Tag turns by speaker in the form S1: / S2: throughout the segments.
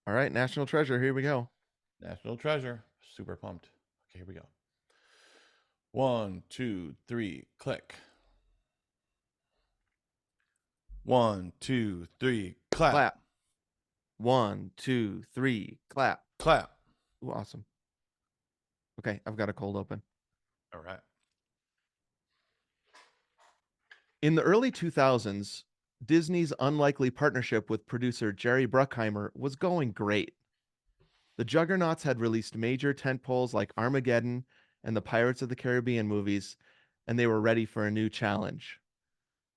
S1: All right, National Treasure. Here we go.
S2: National Treasure. Super pumped. Okay, here we go. One, two, three, click. One, two, three, clap.
S1: Clap. One, two, three, clap.
S2: Clap.
S1: Ooh, awesome. Okay, I've got a cold open.
S2: All right.
S1: In the early 2000s, Disney's unlikely partnership with producer Jerry Bruckheimer was going great. The Juggernauts had released major tentpoles like Armageddon and the Pirates of the Caribbean movies, and they were ready for a new challenge.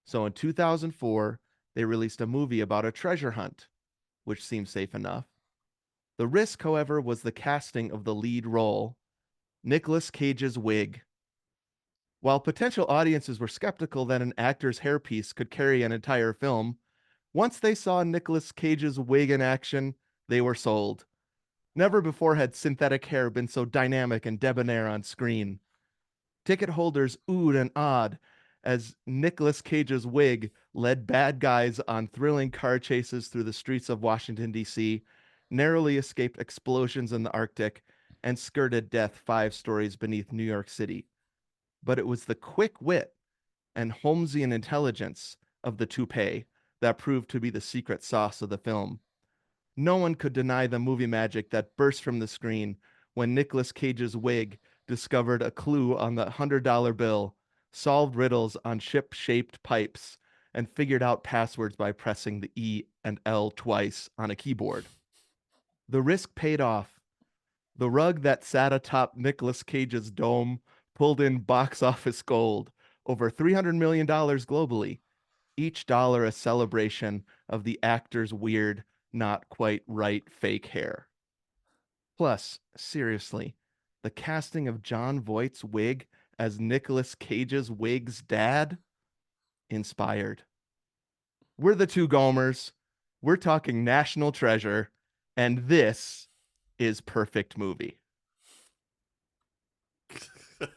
S1: So in 2004, they released a movie about a treasure hunt, which seemed safe enough. The risk, however, was the casting of the lead role, Nicolas Cage's wig. While potential audiences were skeptical that an actor's hairpiece could carry an entire film, once they saw Nicolas Cage's wig in action, they were sold. Never before had synthetic hair been so dynamic and debonair on screen. Ticket holders oohed and awed as Nicolas Cage's wig led bad guys on thrilling car chases through the streets of Washington, D.C., narrowly escaped explosions in the Arctic, and skirted death 5 stories beneath New York City. But it was the quick wit and Holmesian intelligence of the toupee that proved to be the secret sauce of the film. No one could deny the movie magic that burst from the screen when Nicolas Cage's wig discovered a clue on the $100 bill, solved riddles on ship-shaped pipes, and figured out passwords by pressing the E and L twice on a keyboard. The risk paid off. The rug that sat atop Nicolas Cage's dome pulled in box office gold, over $300 million globally, each dollar a celebration of the actor's weird, not quite right fake hair. Plus, seriously, the casting of Jon Voight's wig as Nicolas Cage's wig's dad? Inspired. We're the two Gomers. We're talking National Treasure, and this is Perfect Movie.
S2: That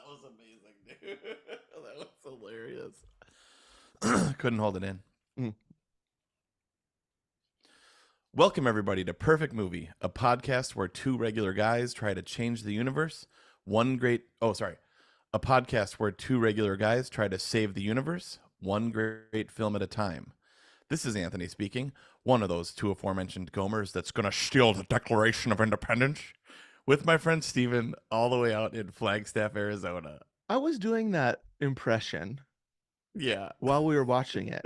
S2: was amazing, dude. That was hilarious. Couldn't hold it in.
S1: Mm.
S2: Welcome, everybody, to Perfect Movie, a podcast where two regular guys try to change the universe. A podcast where two regular guys try to save the universe, one great film at a time. This is Anthony speaking, one of those two aforementioned Gomers that's going to steal the Declaration of Independence, with my friend Steven all the way out in Flagstaff, Arizona.
S1: I was doing that impression
S2: Yeah.
S1: while we were watching it,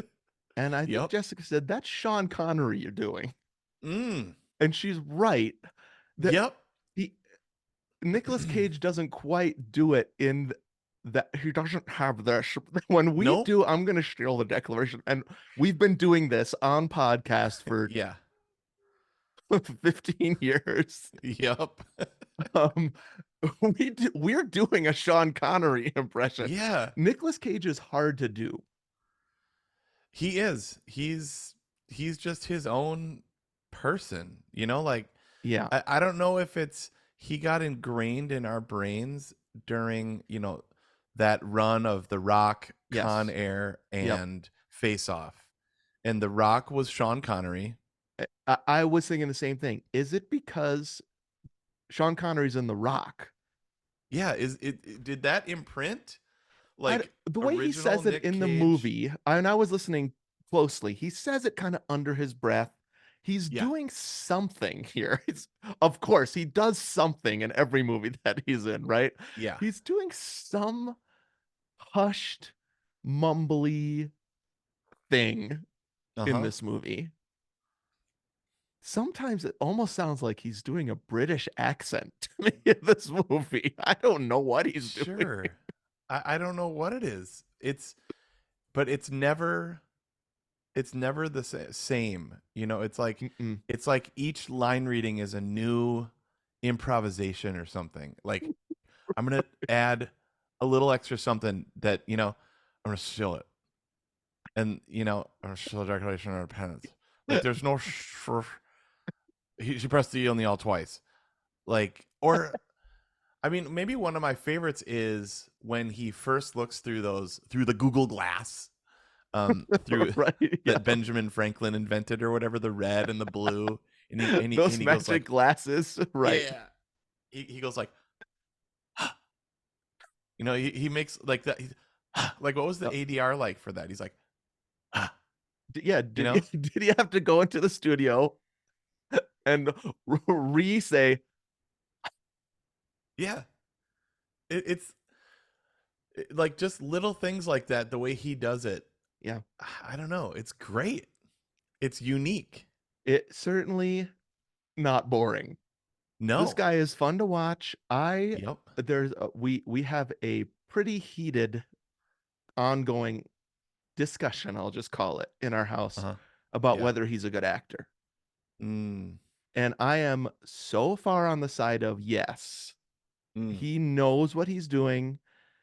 S1: and I think
S2: Yep.
S1: Jessica said, "That's Sean Connery you're doing."
S2: Mm.
S1: And she's right. That
S2: Yep.
S1: he Nicolas Cage doesn't quite do it in that he doesn't have this. When we
S2: Nope.
S1: do, I'm gonna steal the Declaration. And we've been doing this on podcast for
S2: Yeah.
S1: 15 years.
S2: Yep.
S1: Um we're doing a Sean Connery impression.
S2: Yeah.
S1: Nicolas Cage is hard to do.
S2: He is. He's just his own person, like
S1: Yeah.
S2: I don't know if it's he got ingrained in our brains during, that run of The Rock, Con
S1: Yes.
S2: Air,
S1: Yep.
S2: and Face Off. And The Rock was Sean Connery.
S1: I was thinking the same thing. Is it because Sean Connery's in The Rock?
S2: Yeah, did that imprint? Like
S1: The way he
S2: original
S1: says it
S2: Nick
S1: in the
S2: Cage?
S1: movie, and I was listening closely, he says it kind of under his breath. He's
S2: Yeah.
S1: doing something here. Of course, he does something in every movie that he's in, right?
S2: Yeah.
S1: He's doing some hushed, mumbly thing in
S2: Uh-huh.
S1: this movie. Sometimes it almost sounds like he's doing a British accent to me in this movie. I don't know what he's doing.
S2: Sure. I don't know what it is. But it's never the same.
S1: Mm-mm.
S2: It's like each line reading is a new improvisation or something. Like I'm gonna add a little extra something that I'm gonna steal it, and I'm gonna steal the Declaration of Independence. Like there's no she pressed the E on the L twice. Like, or I mean, maybe one of my favorites is when he first looks through the Google Glass through
S1: Right. Yeah.
S2: that Benjamin Franklin invented or whatever, the red and the blue, and
S1: Those
S2: he goes
S1: magic
S2: like,
S1: glasses.
S2: yeah,
S1: Right.
S2: yeah. He goes like, you know, he makes like that. Like, what was the
S1: Uh,
S2: ADR like for that? He's like,
S1: yeah.
S2: you
S1: Did you
S2: know,
S1: did you have to go into the studio and re-say,
S2: yeah. It's like just little things like that. The way he does it,
S1: yeah,
S2: I don't know. It's great. It's unique.
S1: it certainly not boring. This
S2: No.
S1: guy is fun to watch.
S2: Yep.
S1: We have a pretty heated ongoing discussion, I'll just call it, in our house
S2: Uh-huh.
S1: about
S2: Yeah.
S1: whether he's a good actor.
S2: Mm.
S1: And I am so far on the side of yes.
S2: Mm.
S1: He knows what he's doing.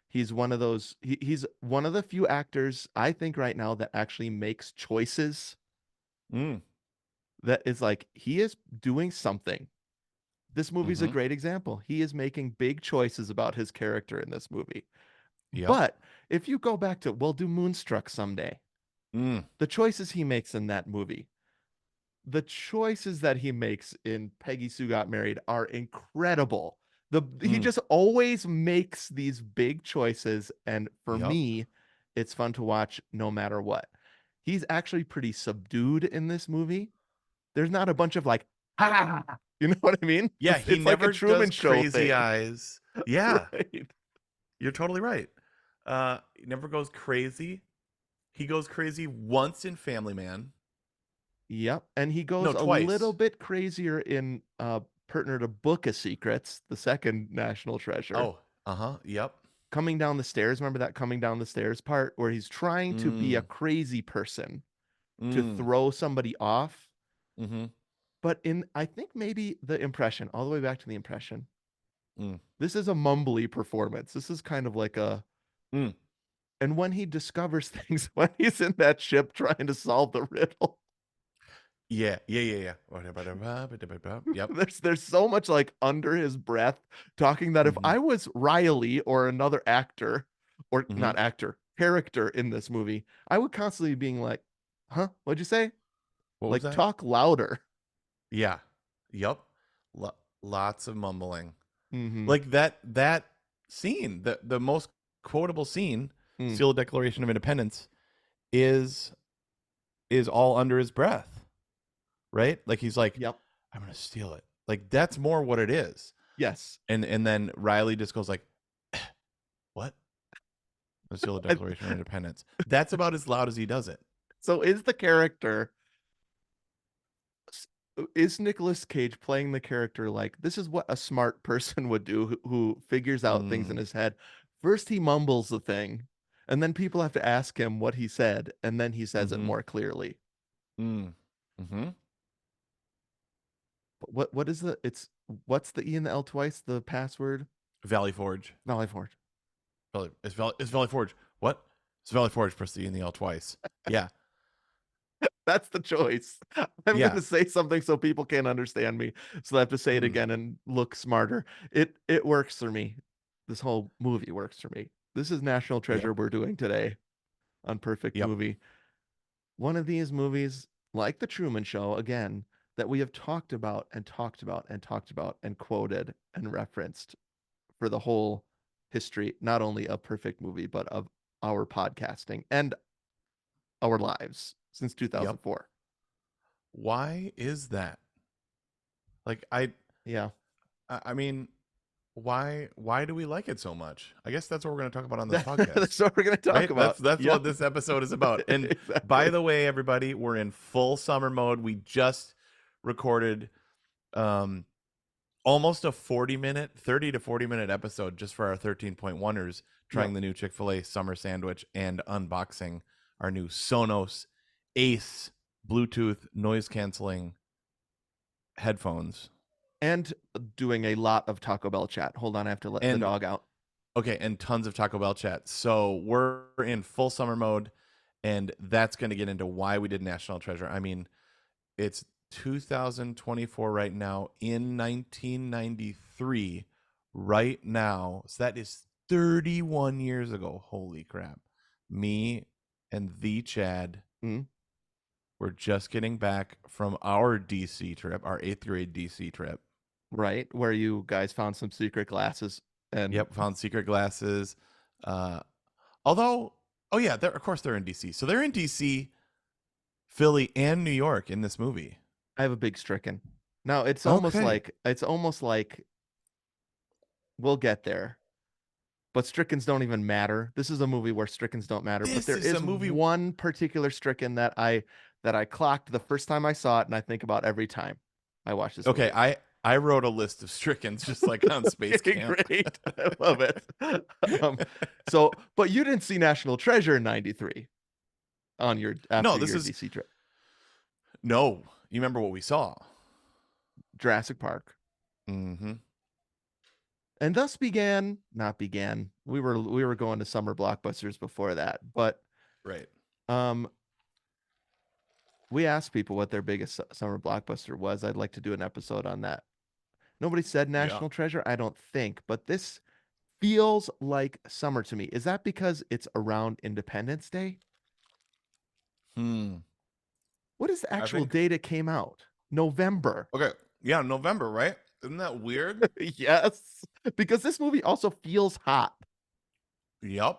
S1: He's one of the few actors I think right now that actually makes choices
S2: Mm.
S1: that is like he is doing something. This movie's a
S2: Mm-hmm.
S1: great example. He is making big choices about his character in this movie.
S2: Yep.
S1: But if you go back to, we'll do Moonstruck someday,
S2: Mm.
S1: the choices he makes in that movie, the choices that he makes in Peggy Sue Got Married are incredible. He
S2: Mm.
S1: just always makes these big choices, and for
S2: Yep.
S1: me, it's fun to watch no matter what. He's actually pretty subdued in this movie. There's not a bunch of like, ha, you know what I mean?
S2: Yeah, he
S1: It's like a
S2: never
S1: Truman
S2: does
S1: Show
S2: crazy
S1: thing,
S2: eyes. Yeah,
S1: right?
S2: you're totally right. He never goes crazy. He goes crazy once in Family Man.
S1: Yep, and he goes
S2: No,
S1: a little
S2: twice.
S1: bit crazier in partner to Book of Secrets, the second National Treasure.
S2: Oh, uh-huh. Yep.
S1: Coming down the stairs, remember that coming down the stairs part where he's trying to be a
S2: Mm.
S1: crazy person to
S2: Mm.
S1: throw somebody off.
S2: Mm-hmm.
S1: But in I think maybe the impression, all the way back to the impression,
S2: Mm.
S1: this is a mumbly performance. This is kind of like a
S2: Mm.
S1: and when he discovers things when he's in that ship trying to solve the riddle.
S2: Yeah, yeah, yeah, yeah. Yep.
S1: There's so much like under his breath talking that if
S2: Mm-hmm.
S1: I was Riley or another actor or
S2: Mm-hmm.
S1: not actor, character in this movie, I would constantly being like, "Huh? What'd you say?"
S2: What was
S1: Like
S2: that?
S1: talk louder.
S2: Yeah. Yep. Lots of mumbling.
S1: Mhm.
S2: Like that scene, the most quotable scene,
S1: Mm.
S2: Seal the Declaration of Independence, is all under his breath, right? Like he's like,
S1: Yep.
S2: I'm gonna steal it. Like that's more what it is.
S1: Yes.
S2: And then Riley just goes like, what? I'm gonna steal the
S1: And
S2: Declaration of Independence. That's about as loud as he does it.
S1: so is the character is Nicolas Cage playing the character like this is what a smart person would do who figures out things in
S2: Mm,
S1: his head. First he mumbles the thing, and then people have to ask him what he said, and then he says it
S2: mm-hmm.
S1: more clearly.
S2: Mm, mm-hmm.
S1: But what is the it's what's the E and the L twice? The password?
S2: Valley Forge.
S1: Valley Forge.
S2: It's Valley Forge. What? It's Valley Forge. Press the E and the L twice. Yeah.
S1: That's the choice. I'm
S2: Yeah.
S1: gonna say something so people can't understand me, so I have to say it
S2: Mm,
S1: again and look smarter. It works for me. This whole movie works for me. This is National
S2: yep.
S1: Treasure we're doing today on Perfect
S2: Yep.
S1: Movie. One of these movies, like The Truman Show, again, that we have talked about and talked about and talked about and quoted and referenced for the whole history, not only of Perfect Movie, but of our podcasting and our lives since
S2: Yep.
S1: 2004.
S2: Why is that? Like
S1: Yeah.
S2: I mean, why do we like it so much? I guess that's what we're going to talk about on this podcast,
S1: That's what we're going to talk
S2: right?
S1: about.
S2: That's
S1: Yeah,
S2: what this episode is about. And by
S1: exactly.
S2: the way, everybody, we're in full summer mode. We just recorded um almost a 40-minute, 30 to 40-minute episode just for our 13.1ers
S1: Yep.
S2: trying the new Chick-fil-A summer sandwich and unboxing our new Sonos Ace Bluetooth noise canceling headphones.
S1: And doing a lot of Taco Bell chat. Hold on, I have to let the
S2: And
S1: dog out.
S2: okay, and tons of Taco Bell chat. So we're in full summer mode, and that's going to get into why we did National Treasure. I mean, it's 2024 right now in 1993 right now. So that is 31 years ago. Holy crap. Me and the Chad
S1: Mm,
S2: were just getting back from our DC trip, our 8th grade DC trip.
S1: right, where you guys found some secret glasses and
S2: Yep, found secret glasses. Uh, although, oh yeah, of course they're in DC. So they're in DC, Philly, and New York in this movie.
S1: I have a big stricken. Now
S2: Okay.
S1: it's almost like we'll get there, but strickens don't even matter. This is a movie where strickens don't matter, but
S2: This
S1: there
S2: is a
S1: is
S2: movie.
S1: one particular stricken that I clocked the first time I saw it, and I think about every time I watch this
S2: Okay,
S1: movie.
S2: I wrote a list of strickens just like on Space
S1: Okay,
S2: Camp.
S1: great. I love it. Um, so, but you didn't see National Treasure in '93 on your
S2: No,
S1: after
S2: this
S1: your
S2: is
S1: DC trip.
S2: no. You remember what we saw?
S1: Jurassic Park.
S2: Mm-hmm.
S1: And thus began, not began. We were going to summer blockbusters before that, but
S2: Right.
S1: um we asked people what their biggest summer blockbuster was. I'd like to do an episode on that. Nobody said
S2: Yeah.
S1: National Treasure, I don't think, but this feels like summer to me. Is that because it's around Independence Day?
S2: Hmm.
S1: What is the
S2: I
S1: actual
S2: think.
S1: date it came out? November.
S2: Okay. Yeah, November, right? Isn't that weird?
S1: Yes, because this movie also feels hot.
S2: Yep.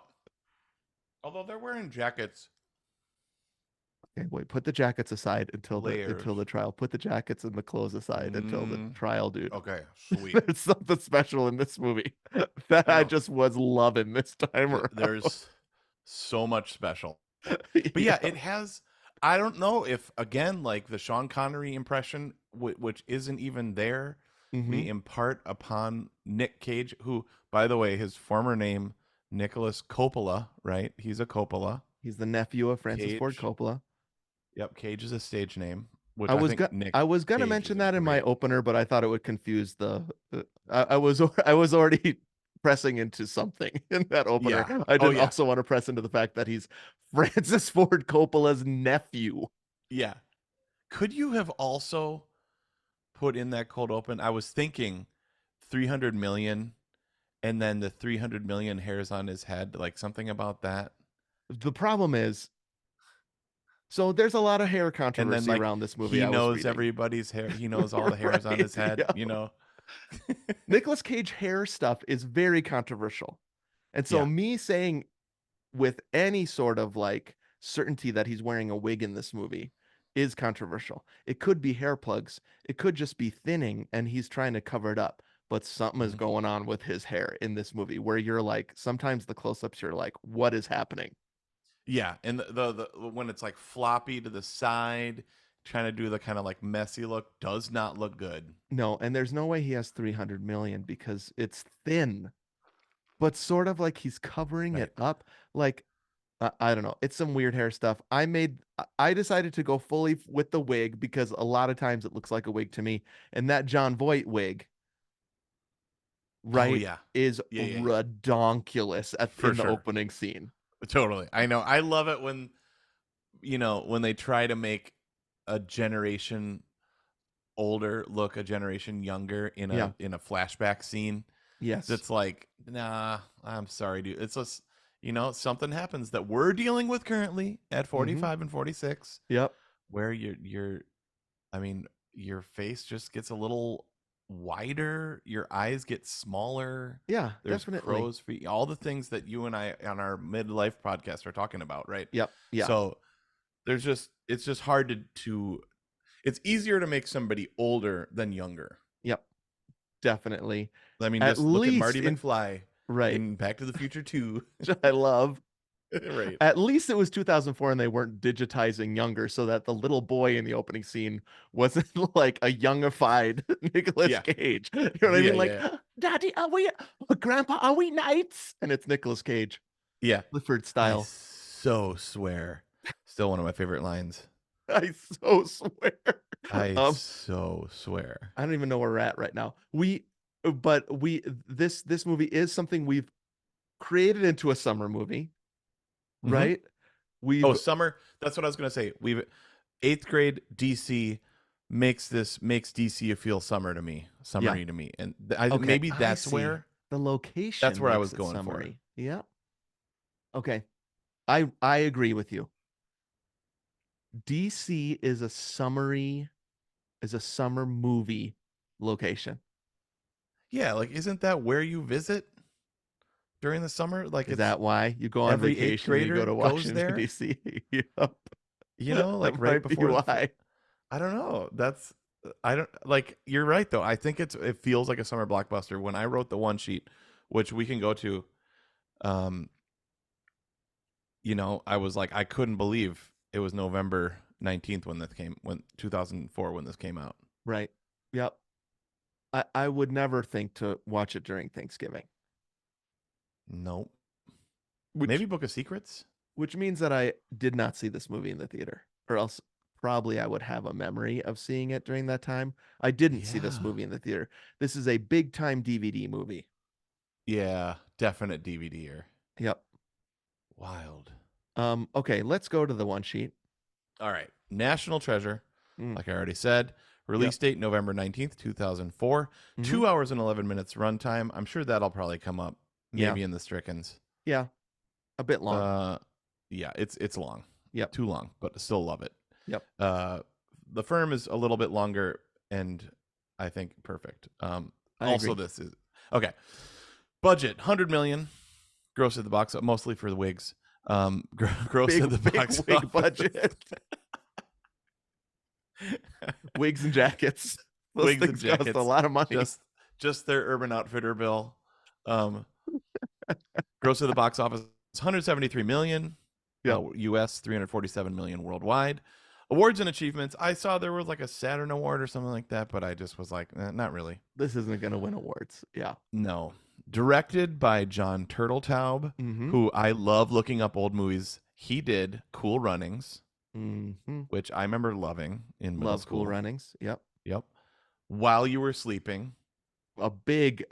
S2: Although they're wearing jackets,
S1: Okay, wait, put the jackets aside
S2: layers.
S1: until the trial. Put the jackets and the clothes aside until the
S2: Mm,
S1: trial, dude.
S2: okay, sweet.
S1: There's something special in this movie that
S2: I
S1: I
S2: know.
S1: just was loving this time around.
S2: There's so much special. But
S1: Yeah.
S2: yeah, it has. I don't know if again, like the Sean Connery impression, which isn't even there,
S1: Hmm.
S2: we impart upon Nick Cage, who, by the way, his former name Nicholas Coppola, right? He's a Coppola.
S1: He's the nephew of Francis Ford
S2: Cage.
S1: Coppola.
S2: Yep, Cage is a stage name, which
S1: I
S2: I
S1: was
S2: think
S1: go-
S2: Nick
S1: I was gonna
S2: Cage
S1: mention
S2: is a
S1: that in my
S2: great.
S1: opener, but I thought it would confuse the. I was I was already pressing into something in that opener.
S2: Yeah.
S1: I
S2: Oh
S1: didn't
S2: yeah.
S1: also want to press into the fact that he's Francis Ford Coppola's nephew.
S2: Yeah. Could you have also put in that cold open? I was thinking 300 million and then the 300 million hairs on his head, like something about that.
S1: The problem is, so there's a lot of hair
S2: And then
S1: controversy
S2: like
S1: around this movie
S2: he
S1: I was
S2: knows
S1: reading.
S2: everybody's hair. He knows all the hairs on
S1: Right.
S2: his head,
S1: Yeah.
S2: you know.
S1: Nicolas Cage hair stuff is very controversial. And so
S2: Yeah.
S1: me saying with any sort of like certainty that he's wearing a wig in this movie is controversial. It could be hair plugs. It could just be thinning and he's trying to cover it up. But something is
S2: Mhm.
S1: going on with his hair in this movie where you're like, sometimes the close-ups, you're like, what is happening?
S2: Yeah, and the when it's like floppy to the side, trying to do the kind of like messy look does not look good.
S1: No, and there's no way he has 300 million because it's thin, but sort of like he's covering
S2: Right.
S1: it up. Like, I don't know. It's some weird hair stuff. I decided to go fully with the wig because a lot of times it looks like a wig to me. And that John Voight wig,
S2: Oh
S1: right,
S2: yeah.
S1: is
S2: Yeah.
S1: redonkulous
S2: For
S1: in the
S2: sure.
S1: opening scene.
S2: Totally. I know. I love it when when they try to make a generation older look a generation younger
S1: Yeah.
S2: in a flashback scene.
S1: Yes.
S2: That's like, nah, I'm sorry, dude. It's just something happens that we're dealing with currently at
S1: Mm-hmm.
S2: 45 and 46
S1: Yep.
S2: where I mean, your face just gets a little wider, your eyes get smaller.
S1: Yeah,
S2: There's
S1: definitely.
S2: crow's feet, all the things that you and I on our midlife podcast are talking about, right?
S1: Yep. Yeah.
S2: So it's just hard to it's easier to make somebody older than younger.
S1: Yep. Definitely.
S2: I mean,
S1: At
S2: just look at
S1: least
S2: Marty
S1: in
S2: McFly
S1: right.
S2: in Back to the Future 2.
S1: Which I love.
S2: Right.
S1: At least it was 2004 and they weren't digitizing younger so that the little boy in the opening scene wasn't like a youngified Nicolas
S2: Yeah.
S1: Cage. You know what I
S2: Yeah,
S1: mean?
S2: yeah,
S1: Like,
S2: yeah.
S1: Daddy, are we, Grandpa, are we knights? And it's Nicolas Cage,
S2: Yeah.
S1: Clifford
S2: I
S1: style.
S2: so swear. Still one of my favorite lines.
S1: I so swear.
S2: I
S1: Um,
S2: so swear.
S1: I don't even know where we're at right now. This movie is something we've created into a summer movie,
S2: Hmm.
S1: right?
S2: Oh,
S1: We've
S2: summer. That's what I was gonna say. We've 8th grade DC makes DC feel summer to me,
S1: yeah.
S2: summery to me, and
S1: Okay,
S2: maybe
S1: I see. The
S2: that's
S1: location
S2: where I
S1: makes
S2: was
S1: it
S2: going for.
S1: summery. Yeah. Okay. I agree with you. DC is a summer movie location.
S2: Yeah, like isn't that where you visit during the summer? Like
S1: Is
S2: it's
S1: that why you go on
S2: every eighth
S1: vacation and you go
S2: grader
S1: to
S2: goes
S1: Washington
S2: there.
S1: D.C.? Yep.
S2: You know, like
S1: That
S2: right
S1: might be
S2: before
S1: why.
S2: I don't know. That's I don't like you're right though. I think it feels like a summer blockbuster. When I wrote the one sheet, which we can go to, um, I was like I couldn't believe it was November 19th when 2004 when this came out.
S1: Right. Yep. I would never think to watch it during Thanksgiving,
S2: Nope.
S1: which
S2: Maybe Book of Secrets?
S1: which means that I did not see this movie in the theater, or else probably I would have a memory of seeing it during that time. I didn't see this
S2: Yeah.
S1: movie in the theater. This is a big time DVD movie.
S2: Yeah, definite DVD-er.
S1: Yep.
S2: Wild.
S1: Okay, let's go to the one sheet.
S2: All right. National Treasure,
S1: Mm,
S2: like I already said.
S1: yep.
S2: Release date November 19th, 2004.
S1: Mm-hmm.
S2: 2 hours and 11 minutes runtime. I'm sure that'll probably come up
S1: Yeah.
S2: maybe in the Strickens.
S1: Yeah. A bit long.
S2: Yeah, it's long.
S1: Yep.
S2: Too long, but still love it.
S1: Yep.
S2: The Firm is a little bit longer and I think perfect.
S1: I
S2: Also
S1: agree.
S2: this is okay. Budget 100 million. Gross at the box, mostly for the wigs. Gross at the
S1: Big
S2: box
S1: wig
S2: office.
S1: budget. Wigs and jackets. Those
S2: Wigs and
S1: things cost a
S2: jackets.
S1: lot of money.
S2: Just their Urban Outfitter bill. Gross at the box office 173 million.
S1: Yep.
S2: US 347 million worldwide. Awards and achievements. I saw there was like a Saturn Award or something like that, but I just was like, not really.
S1: This isn't going to win awards. Yeah.
S2: No. Directed by John Turteltaub,
S1: Mm-hmm.
S2: who I love looking up old movies. He did Cool Runnings,
S1: Mm-hmm.
S2: which I remember loving in middle
S1: Love
S2: school.
S1: Cool Runnings. Yep.
S2: Yep. While You Were Sleeping.
S1: A big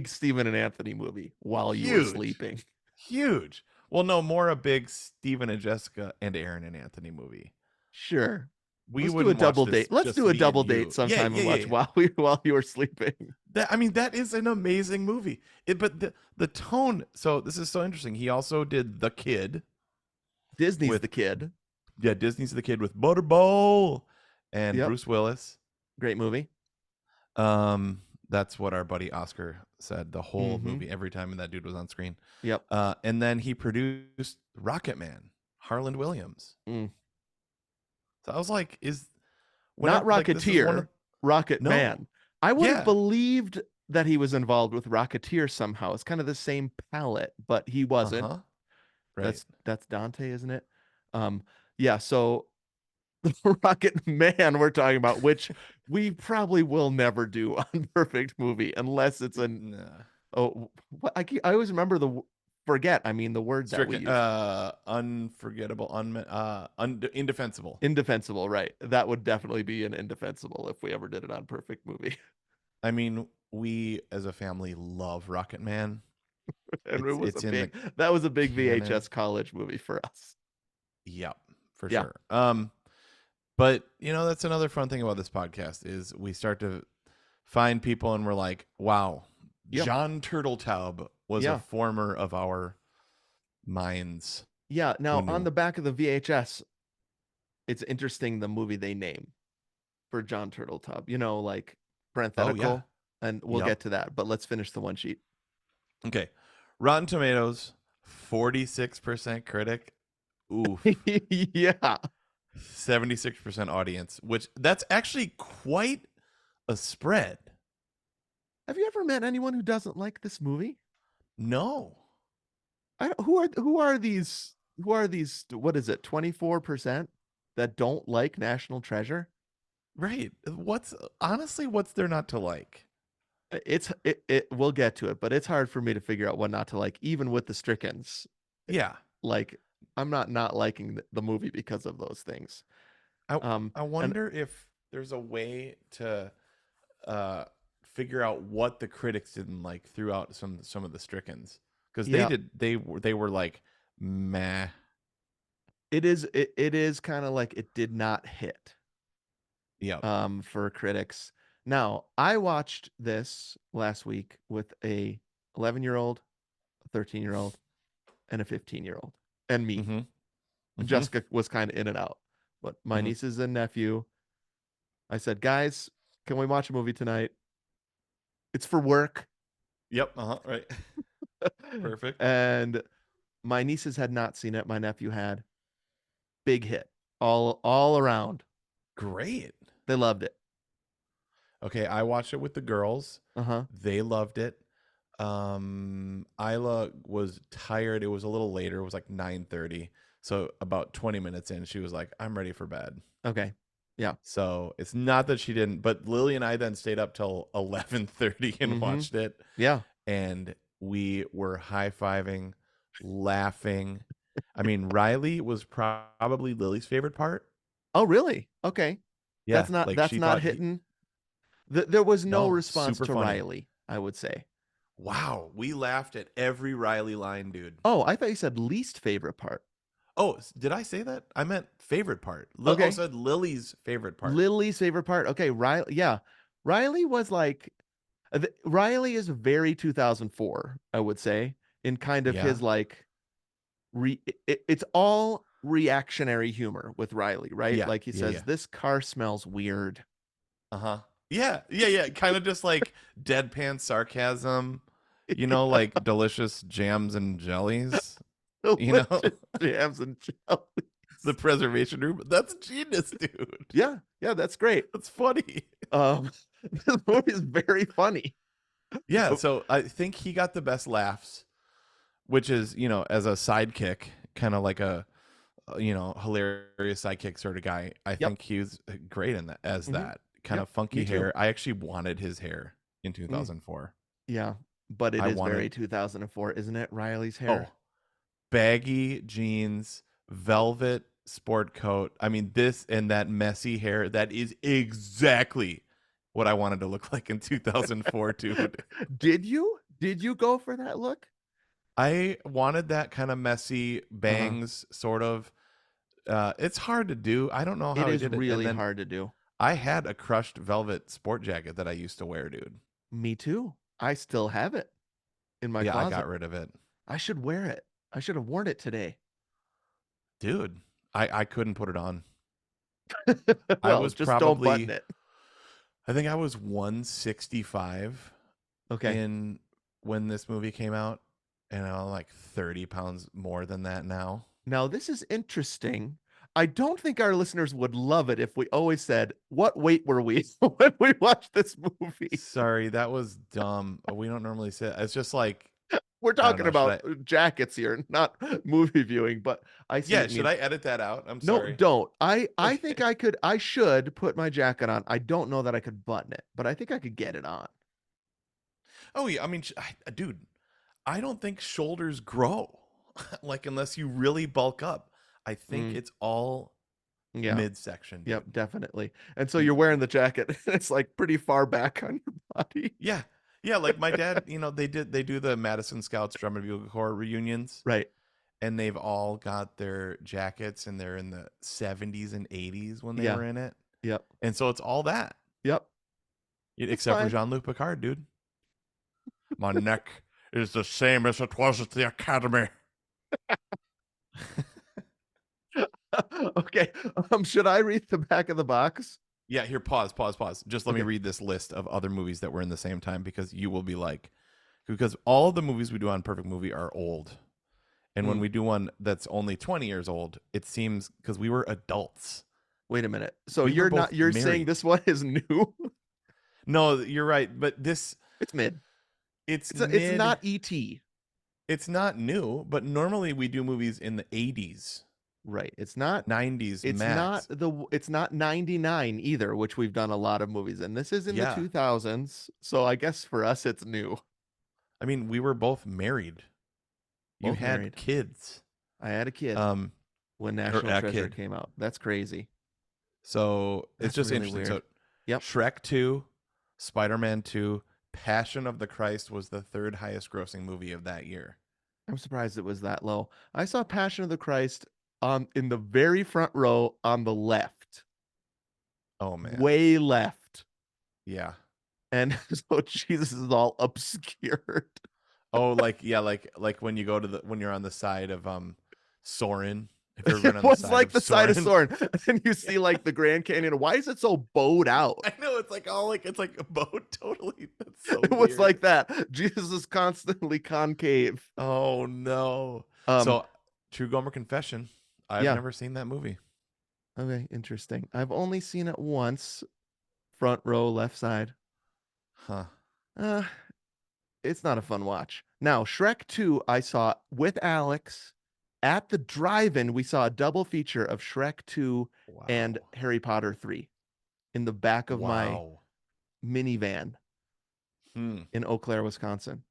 S1: Stephen and Anthony movie while you were
S2: Huge.
S1: sleeping.
S2: Huge. Well, no, more a big Stephen and Jessica and Aaron and Anthony movie.
S1: Sure.
S2: We
S1: Let's
S2: would
S1: do a double date. Let's
S2: just
S1: do a
S2: me
S1: double
S2: and you.
S1: date sometime and watch
S2: Yeah.
S1: while you were sleeping.
S2: That is an amazing movie. But the tone. So this is so interesting. He also did The Kid.
S1: Disney's The Kid.
S2: Yeah, Disney's The Kid with Butterball and
S1: Yep.
S2: Bruce Willis.
S1: Great movie.
S2: That's what our buddy Oscar said. The whole
S1: Mm-hmm.
S2: movie, every time that dude was on screen.
S1: Yep.
S2: And then he produced Rocket Man, Harland Williams.
S1: Mm.
S2: So I was like,
S1: Not Rocketeer, Rocket
S2: No.
S1: Man. I would
S2: Yeah.
S1: have believed that he was involved with Rocketeer somehow. It's kind of the same palette, but he wasn't.
S2: Uh-huh. Right.
S1: That's Dante, isn't it? Yeah, so the Rocket Man we're talking about, which we probably will never do on Perfect Movie unless it's an
S2: Nah.
S1: what I always remember the word that we use.
S2: Unforgettable, indefensible.
S1: Indefensible, right? That would definitely be an indefensible if we ever did it on Perfect Movie.
S2: I mean, we as a family love Rocket Man.
S1: And
S2: It's in the
S1: that was a big
S2: canon.
S1: VHS college movie for us.
S2: Yep, for
S1: Yeah.
S2: sure. But that's another fun thing about this podcast is we start to find people and we're like, wow,
S1: Yep.
S2: John Turteltaub was
S1: Yeah.
S2: a former of our minds.
S1: Yeah. Now
S2: Who
S1: on
S2: knew?
S1: the back of the VHS, it's interesting the movie they name for John Turteltaub. Like parenthetical, and we'll
S2: Yep.
S1: get to that. But let's finish the one sheet.
S2: Okay. Rotten Tomatoes, 46% critic. Oof.
S1: Yeah.
S2: 76% audience, which that's actually quite a spread.
S1: Have you ever met anyone who doesn't like this movie?
S2: No.
S1: Who are these? What is it? 24% that don't like National Treasure?
S2: Right. What's there not to like?
S1: We'll get to it, but it's hard for me to figure out what not to like, even with the Strickens.
S2: Yeah.
S1: Like, I'm not liking the movie because of those things.
S2: I wonder if there's a way to figure out what the critics didn't like throughout some of the Strickens, because they were like meh.
S1: It is kind of like it did not hit.
S2: Yeah.
S1: For critics. Now, I watched this last week with a 11-year-old, a 13-year-old, and a 15-year-old. and me.
S2: Mm-hmm. Mm-hmm.
S1: Jessica was kind of in and out. But my
S2: Mm-hmm.
S1: nieces and nephew, I said, guys, can we watch a movie tonight? It's for work.
S2: Yep. Uh-huh. Right. Perfect.
S1: And my nieces had not seen it. My nephew had. Big hit. All around.
S2: Great.
S1: They loved it.
S2: Okay, I watched it with the girls.
S1: Uh-huh.
S2: They loved it. Isla was tired. It was a little later. It was like 9:30. So about 20 minutes in, she was like, "I'm ready for bed."
S1: Okay. Yeah.
S2: So it's not that she didn't, but Lily and I then stayed up till 11:30 and
S1: Mm-hmm.
S2: watched it,
S1: Yeah.
S2: and we were high-fiving, laughing. I mean, Riley was probably Lily's favorite part.
S1: Oh, really? Okay.
S2: Yeah, like
S1: That's
S2: she
S1: not
S2: thought he
S1: hitting. There was no
S2: no,
S1: response
S2: super
S1: to
S2: funny.
S1: Riley, I would say.
S2: Wow, we laughed at every Riley line, dude.
S1: Oh, I thought you said least favorite part.
S2: Oh, did I say that? I meant favorite part. Oh,
S1: Okay.
S2: said Lily's favorite part.
S1: Lily's favorite part. Okay, Riley. Yeah. Riley was like Riley is very 2004, I would say, in kind of
S2: Yeah.
S1: his like it's all reactionary humor with Riley, right?
S2: Yeah.
S1: Like he
S2: Yeah.
S1: says,
S2: Yeah.
S1: "This car smells weird."
S2: Uh-huh. Yeah. Yeah. Yeah. Kind of just like deadpan sarcasm, like delicious jams and jellies, you know,
S1: Delicious jams and jelly.
S2: the preservation room. That's genius, dude.
S1: Yeah, yeah, that's great.
S2: That's funny.
S1: This movie is very funny.
S2: Yeah.
S1: Oh,
S2: So I think he got the best laughs, which is, as a sidekick, kind of like a, hilarious sidekick sort of guy. I
S1: yep.
S2: think he was great in that as
S1: Hmm.
S2: that kind
S1: Yep.
S2: of funky
S1: Me too.
S2: hair. I actually wanted his hair in
S1: Mm,
S2: 2004.
S1: yeah, but it
S2: I
S1: is very
S2: wanted,
S1: 2004, isn't it? Riley's
S2: oh,
S1: hair.
S2: baggy jeans, velvet sport coat. I mean, this and that messy hair, that is exactly what I wanted to look like in 2004, dude.
S1: Did you? Did you go for that look?
S2: I wanted that kind of messy
S1: Uh-huh.
S2: bangs sort of. It's hard to do. I don't know
S1: It
S2: how he
S1: is
S2: did it. And
S1: really
S2: then
S1: hard to do.
S2: I had a crushed velvet sport jacket that I used to wear, dude.
S1: Me too. I still have it in my
S2: Yeah, I got
S1: closet.
S2: rid of it.
S1: I should wear it. I should have worn it today.
S2: Dude, I couldn't put it on. I
S1: Well,
S2: was
S1: just don't button
S2: probably,
S1: it.
S2: I think I was 165
S1: Okay.
S2: in when this movie came out, and I'm like 30 pounds more than that now.
S1: Now, this is interesting. I don't think our listeners would love it if we always said, "What weight were we when we watched this movie?"
S2: Sorry, that was dumb. We don't normally say it's just like
S1: We're
S2: I don't
S1: talking
S2: know. Should
S1: about
S2: I?
S1: jackets here, not movie viewing, but I see
S2: Yeah,
S1: what you
S2: should
S1: mean.
S2: I edit that out? I'm
S1: No,
S2: sorry.
S1: don't. I think
S2: Okay.
S1: I should put my jacket on. I don't know that I could button it, but I think I could get it on.
S2: Oh yeah, I mean, dude, I don't think shoulders grow like unless you really bulk up. I think
S1: Mm,
S2: it's all
S1: yeah.
S2: midsection,
S1: Yep,
S2: dude.
S1: definitely. And so
S2: You,
S1: you're wearing the jacket. It's like pretty far back on your body.
S2: yeah, yeah. Like my dad, they do the Madison Scouts Drum and Bugle Corps reunions,
S1: Right.
S2: and they've all got their jackets, and they're in the 70s and 80s when they
S1: Yeah.
S2: were in it,
S1: Yep.
S2: and so it's all that,
S1: Yep. It's
S2: except for
S1: fine.
S2: Jean-Luc Picard, dude. My neck is the same as it was at the academy.
S1: Okay. Should I read the back of the box?
S2: Yeah, here, pause. Just let me
S1: Okay.
S2: read this list of other movies that were in the same time because you will be like, because all of the movies we do on Perfect Movie are old. And when
S1: Mm,
S2: we do one that's only 20 years old, it seems because we were adults.
S1: wait a minute. So
S2: We were
S1: you're
S2: both
S1: saying
S2: married.
S1: this one is new?
S2: No, you're right. But
S1: It's mid.
S2: it's
S1: It's
S2: mid.
S1: not ET.
S2: It's not new, but normally we do movies in the 80s,
S1: Right.
S2: 90s
S1: It's not
S2: max.
S1: it's not 99 either, which we've done a lot of movies in. This is in the
S2: Yeah.
S1: 2000s, so I guess for us it's new.
S2: I mean, we were both married. You
S1: Both
S2: had
S1: married.
S2: kids.
S1: I had a kid
S2: Um,
S1: when
S2: or
S1: National
S2: a
S1: Treasure
S2: kid.
S1: came out. That's crazy.
S2: So it's
S1: That's
S2: just
S1: really
S2: interesting.
S1: weird.
S2: So
S1: Yep.
S2: Shrek 2, Spider-Man 2, Passion of the Christ was the third highest grossing movie of that year.
S1: I'm surprised it was that low. I saw Passion of the Christ on in the very front row on the left.
S2: Oh man.
S1: Way left.
S2: Yeah.
S1: And so Jesus is all obscured.
S2: Oh, like yeah, like when you go to when you're on the side of Soren. Have you ever been
S1: It
S2: on the
S1: was
S2: side
S1: like
S2: of
S1: the side of
S2: Soren?
S1: Soren. And then you see like the Grand Canyon. Why is it so bowed out?
S2: I know it's like all like it's like a boat. Totally, that's so
S1: It was
S2: weird.
S1: like that. Jesus is constantly concave.
S2: Oh no.
S1: Um,
S2: So, True Gomer Confession. I've
S1: yeah.
S2: never seen that movie.
S1: Okay, interesting. I've only seen it once, front row, left side.
S2: Huh.
S1: Uh, it's not a fun watch. Now, Shrek 2, I saw with Alex at the drive-in. We saw a double feature of Shrek 2 and
S2: Wow.
S1: Harry Potter 3 in the back of my
S2: Wow.
S1: minivan
S2: Hmm.
S1: in Eau Claire, Wisconsin.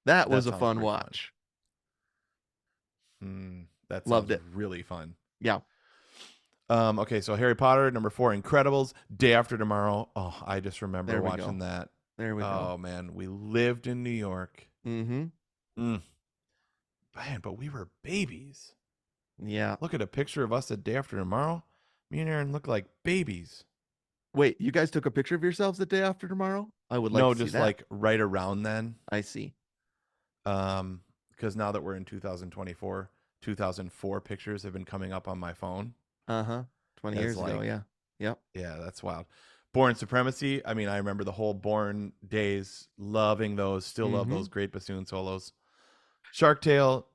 S1: That
S2: That
S1: was a
S2: sounds
S1: fun
S2: pretty fun.
S1: watch.
S2: Hmm. That
S1: Loved
S2: sounds
S1: it.
S2: really fun.
S1: Yeah,
S2: Okay, so Harry Potter, number 4, Incredibles, Day After Tomorrow. Oh, I just remember
S1: there we
S2: watching
S1: go.
S2: that.
S1: There we go.
S2: Oh man, we lived in New York.
S1: Mm-hmm.
S2: Mm. Man, but we were babies.
S1: Yeah.
S2: Look at a picture of us at Day After Tomorrow. Me and Aaron look like babies.
S1: Wait, you guys took a picture of yourselves the day after tomorrow? I would like
S2: No,
S1: to see
S2: just
S1: that.
S2: like right around then.
S1: I see.
S2: Because now that we're in 2024, 2004 pictures have been coming up on my phone.
S1: Uh-huh. 20
S2: As
S1: years ago,
S2: like,
S1: yeah. Yep.
S2: yeah, that's wild. Born Supremacy. I mean, I remember the whole Born days, loving those. Still love
S1: Mm-hmm.
S2: those great bassoon solos. Shark Tale,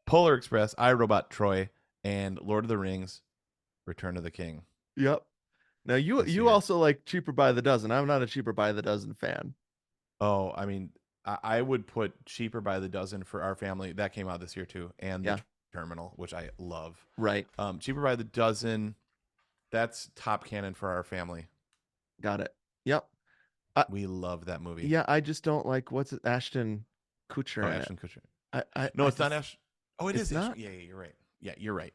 S2: Polar Express, iRobot Troy, and Lord of the Rings, Return of the King.
S1: Yep. Now you
S2: This
S1: you
S2: year.
S1: also like Cheaper by the Dozen. I'm not a Cheaper by the Dozen fan.
S2: Oh, I mean, I would put Cheaper by the Dozen for our family. That came out this year too, and
S1: Yeah.
S2: the Terminal, which I love.
S1: Right.
S2: Cheaper by the Dozen. That's top canon for our family.
S1: Got it. Yep.
S2: We love that movie.
S1: Yeah, I just don't like what's it, Ashton Kutcher
S2: Oh,
S1: in it.
S2: Ashton Kutcher.
S1: I
S2: No, it's not
S1: just,
S2: Ash. Oh, it
S1: it's
S2: is Ash.
S1: not.
S2: Yeah, you're right. Yeah, you're right.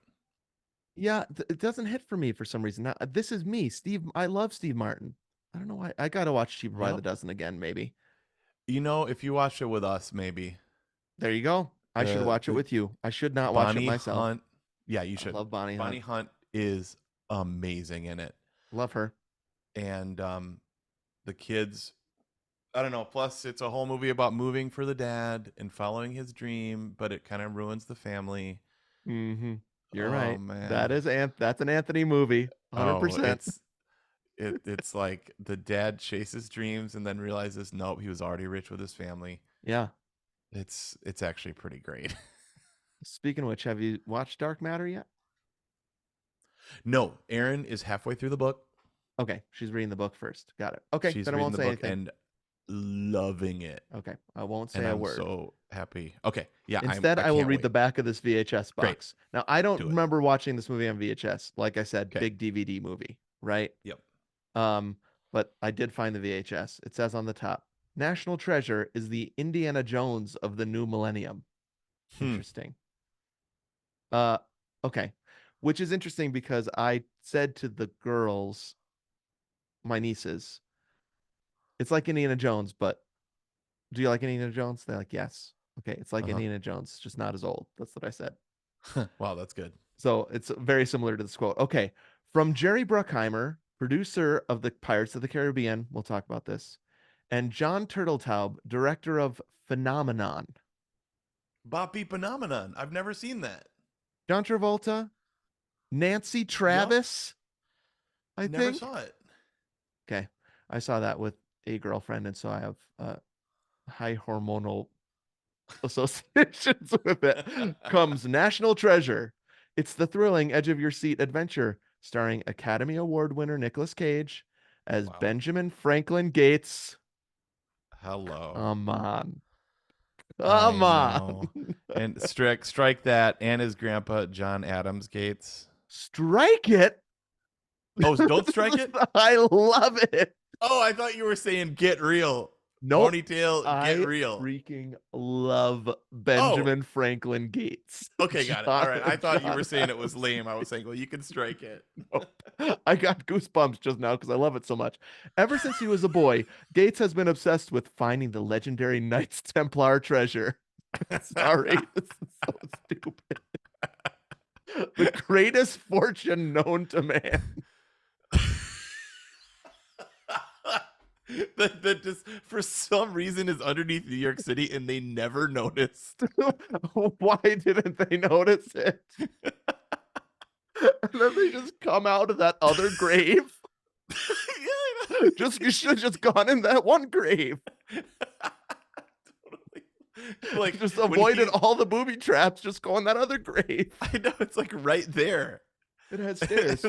S1: Yeah, it doesn't hit for me for some reason. Now, this is me, Steve. I love Steve Martin. I don't know why. I gotta watch Cheaper by the
S2: Yep.
S1: Dozen again, maybe.
S2: You know, if you watch it with us, maybe
S1: There you go. I should watch it
S2: the
S1: with you. I should not watch it
S2: Bonnie
S1: myself.
S2: Hunt. Yeah, you
S1: I
S2: should.
S1: love Bonnie
S2: Bonnie
S1: Hunt.
S2: Hunt is amazing in it,
S1: Love her.
S2: and the kids. I don't know. Plus, it's a whole movie about moving for the dad and following his dream, but it kind of ruins the family.
S1: Mm-hmm. You're
S2: Oh
S1: right. That
S2: man.
S1: is that's an Anthony movie.
S2: Oh,
S1: 100%.
S2: it's like the dad chases dreams and then realizes nope, he was already rich with his family.
S1: Yeah.
S2: It's actually pretty great.
S1: Speaking of which, have you watched Dark Matter yet?
S2: No, Erin is halfway through the book.
S1: Okay, she's reading the book first. Got it. Okay,
S2: She's
S1: then I
S2: reading
S1: won't
S2: the
S1: say
S2: book
S1: anything.
S2: and loving it.
S1: Okay, I won't say
S2: And
S1: a
S2: I'm
S1: word.
S2: so happy. Okay, yeah.
S1: Instead, I will
S2: can't
S1: read
S2: wait.
S1: the back of this VHS
S2: Great.
S1: box. Now, I don't
S2: Do it.
S1: remember watching this movie on VHS. Like I said,
S2: Okay.
S1: big DVD movie, right?
S2: Yep.
S1: But I did find the VHS. It says on the top, National Treasure is the Indiana Jones of the new millennium. Interesting. Okay. Which is interesting because I said to the girls, my nieces, it's like Indiana Jones, but do you like Indiana Jones? They're like, yes. Okay, it's like Indiana Jones, just not as old. That's what I said.
S2: Wow, that's good.
S1: So it's very similar to this quote. Okay. From Jerry Bruckheimer, producer of the Pirates of the Caribbean, we'll talk about this, and John Turteltaub, director of Phenomenon.
S2: Bobby Phenomenon. I've never seen that.
S1: John Travolta, Nancy Travis, I
S2: Never
S1: think.
S2: saw it.
S1: Okay. I saw that with a girlfriend, and so I have high hormonal associations with it. Comes National Treasure. It's the thrilling edge of your seat adventure starring Academy Award winner Nicolas Cage as
S2: Wow.
S1: Benjamin Franklin Gates.
S2: Hello.
S1: Come on. Come
S2: I
S1: on.
S2: know. And strike that and his grandpa John Adams Gates.
S1: Strike it.
S2: Oh, don't strike it?
S1: I love it.
S2: Oh, I thought you were saying get real.
S1: Nope.
S2: Ponytail,
S1: I
S2: get real.
S1: freaking love Benjamin Franklin Gates.
S2: Okay, got it. All right. I thought you were saying it was lame. I was saying, well, you can strike it.
S1: Nope. I got goosebumps just now because I love it so much. Ever since he was a boy, Gates has been obsessed with finding the legendary Knights Templar treasure. Sorry, this is so stupid. The greatest fortune known to man.
S2: that just for some reason is underneath New York City and they never noticed.
S1: Why didn't they notice it? And then they just come out of that other grave.
S2: Yeah,
S1: Just you should have just gone in that one grave.
S2: totally. Like
S1: Just
S2: when
S1: avoided
S2: he,
S1: all the booby traps. Just go in that other grave.
S2: I know it's like right there.
S1: It has stairs.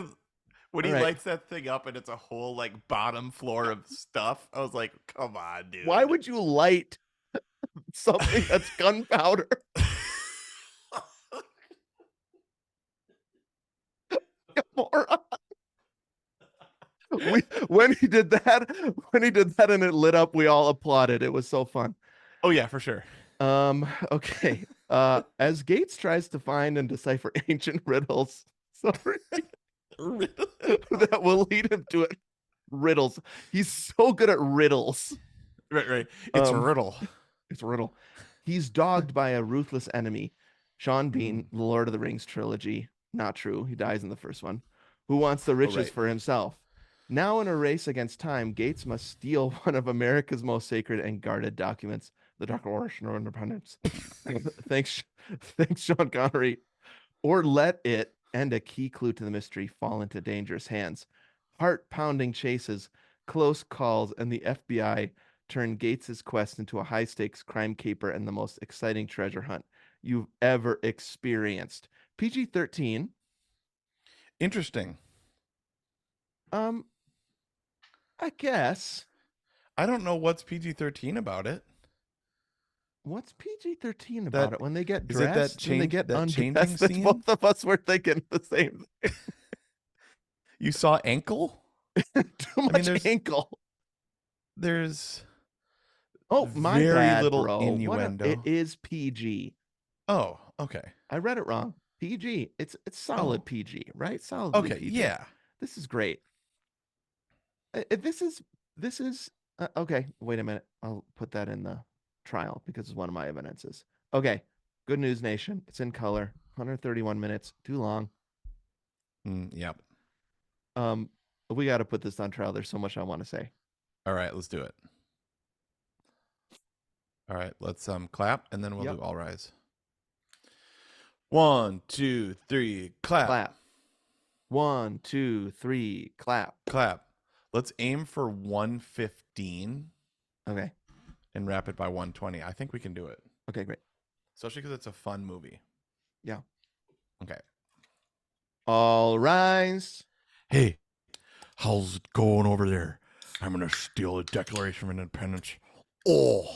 S2: When
S1: All
S2: he
S1: right.
S2: lights that thing up and it's a whole like bottom floor of stuff, I was like, come on, dude.
S1: Why would you light something that's gunpowder? You moron. When he did that and it lit up, we all applauded. It was so fun.
S2: Oh yeah, for sure.
S1: Okay. As Gates tries to find and decipher ancient riddles, sorry, that will lead him to it. Riddles. He's so good at riddles.
S2: Right. It's a
S1: Um,
S2: riddle.
S1: It's a riddle. He's dogged by a ruthless enemy. Sean Bean, the Lord of the Rings trilogy. Not true. He dies in the first one. Who wants the riches
S2: right.
S1: for himself? Now, in a race against time, Gates must steal one of America's most sacred and guarded documents, the Declaration of Independence. thanks, thanks, Sean Connery. Or let it and a key clue to the mystery fall into dangerous hands. Heart-pounding chases, close calls, and the FBI turn Gates's quest into a high-stakes crime caper and the most exciting treasure hunt you've ever experienced. PG-13.
S2: Interesting.
S1: Um, I guess.
S2: I don't know what's PG-13 about it.
S1: What's PG-13
S2: That
S1: about it? When they get
S2: is it that
S1: dressed, when they get
S2: that changing
S1: undressed, that's
S2: scene?
S1: both of us were thinking the same thing.
S2: You saw ankle?
S1: Too much ankle.
S2: There's
S1: Oh, my
S2: very
S1: bad,
S2: little
S1: bro.
S2: innuendo.
S1: It is PG.
S2: Oh, okay.
S1: I read it wrong. PG. It's solid
S2: Oh.
S1: PG, right? Solid
S2: Okay,
S1: PG.
S2: yeah.
S1: This is great. This is okay. Wait a minute. I'll put that in the trial because it's one of my evidences. Okay. Good News Nation. It's in color. 131 minutes. Too long.
S2: Yep.
S1: We got to put this on trial. There's so much I want to say.
S2: All right, let's do it. All right, let's clap and then we'll
S1: Yep.
S2: do all rise. 1, 2, 3, clap.
S1: Clap. 1, 2, 3, clap.
S2: Clap. Let's aim for 115
S1: Okay.
S2: and wrap it by 120. I think we can do it.
S1: Okay, great.
S2: Especially because it's a fun movie.
S1: Yeah.
S2: Okay.
S1: All rise.
S2: Hey, how's it going over there? I'm going to steal the Declaration of Independence. Oh.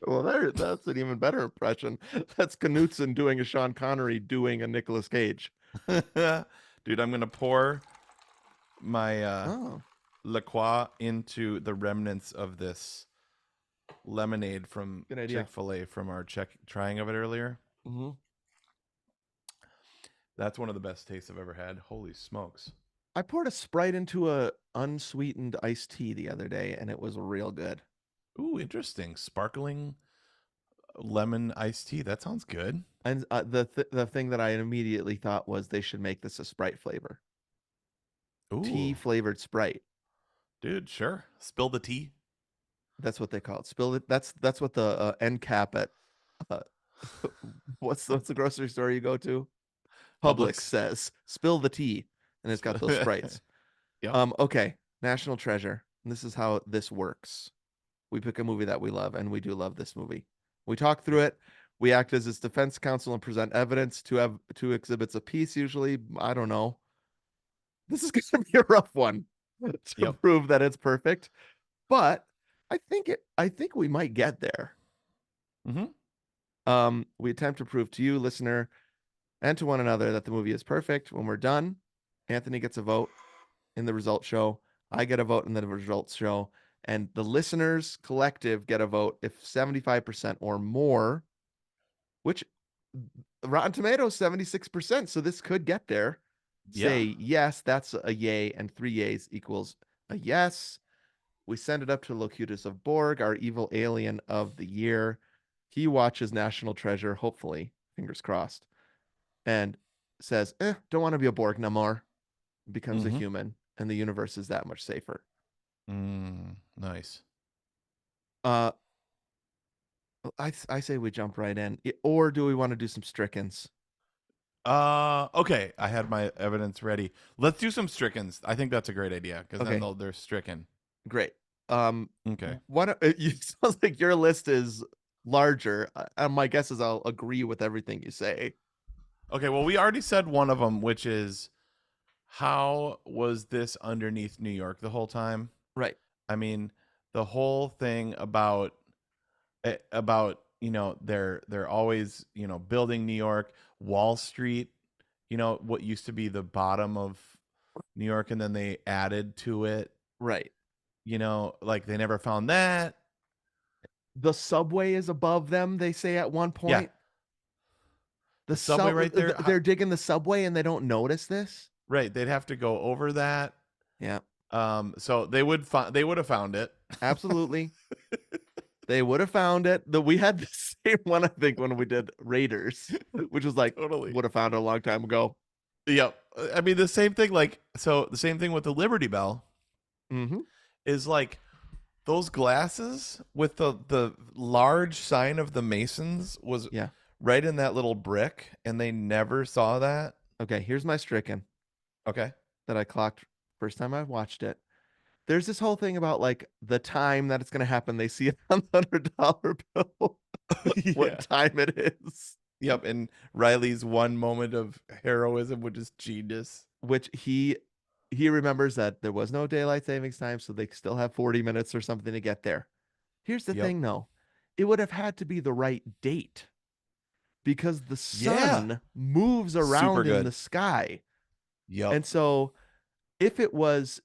S1: Well, that's an even better impression. That's Knutson doing a Sean Connery doing a Nicolas Cage.
S2: Dude, I'm going to pour my
S1: Oh.
S2: La Croix into the remnants of this lemonade from
S1: Good idea.
S2: Chick-fil-A from our trying of it earlier.
S1: Mm-hmm.
S2: That's one of the best tastes I've ever had. Holy smokes.
S1: I poured a Sprite into a unsweetened iced tea the other day, and it was real good.
S2: Ooh, interesting. Sparkling lemon iced tea. That sounds good.
S1: And the thing that I immediately thought was they should make this a Sprite flavor.
S2: Ooh.
S1: Tea flavored Sprite.
S2: Dude, sure. Spill the tea.
S1: That's what they call it. Spill it. That's what the end cap at what's the grocery store you go to? Publix says. Spill the tea, and it's got those Sprites.
S2: Yep.
S1: Okay. National Treasure. And this is how this works. We pick a movie that we love, and we do love this movie. We talk through it. We act as its defense counsel and present evidence. Two exhibits a piece, usually. I don't know. This is going to be a rough one to prove that it's perfect, but I think we might get there.
S2: Mm-hmm.
S1: We attempt to prove to you, listener, and to one another that the movie is perfect. When we're done, Anthony gets a vote in the results show. I get a vote in the results show. And the listeners collective get a vote if 75% or more, which Rotten Tomatoes 76%. So this could get there. Say yes, that's a yay, and 3 yays equals a yes. We send it up to Locutus of Borg, our evil alien of the year. He watches National Treasure, hopefully, fingers crossed, and says, don't want to be a Borg no more. Becomes a human and the universe is that much safer.
S2: Nice.
S1: Uh, I say we jump right in, or do we want to do some Strickens?
S2: Okay. I had my evidence ready. Let's do some Strickens. I think that's a great idea because then
S1: Okay,
S2: they're stricken.
S1: great.
S2: Okay.
S1: It sounds like your list is larger. My guess is I'll agree with everything you say.
S2: Okay. Well, we already said one of them, which is how was this underneath New York the whole time?
S1: Right.
S2: I mean, the whole thing about they're always building New York, Wall Street, what used to be the bottom of New York, and then they added to it.
S1: Right.
S2: Like they never found that.
S1: The subway is above them, they say at one
S2: Yeah,
S1: point.
S2: the subway right there.
S1: They're digging the subway and they don't notice this.
S2: Right, they'd have to go over that.
S1: Yeah,
S2: So they would have found it.
S1: absolutely. They would have found it. We had the same one, I think, when we did Raiders, which was like,
S2: Totally.
S1: would have found it a long time ago.
S2: Yep. I mean, the same thing. The same thing with the Liberty Bell
S1: Mm-hmm.
S2: is like those glasses with the large sign of the Masons was
S1: Yeah.
S2: right in that little brick, and they never saw that.
S1: Okay, here's my Stricken
S2: Okay.
S1: that I clocked first time I watched it. There's this whole thing about like the time that it's going to happen. They see it on the $100 bill,
S2: Yeah.
S1: what time it is.
S2: Yep. And Riley's one moment of heroism, which is genius.
S1: Which he remembers that there was no daylight savings time, so they still have 40 minutes or something to get there. Here's the
S2: Yep.
S1: thing, though. It would have had to be the right date because the sun moves around in the sky.
S2: Yep.
S1: And so if it was,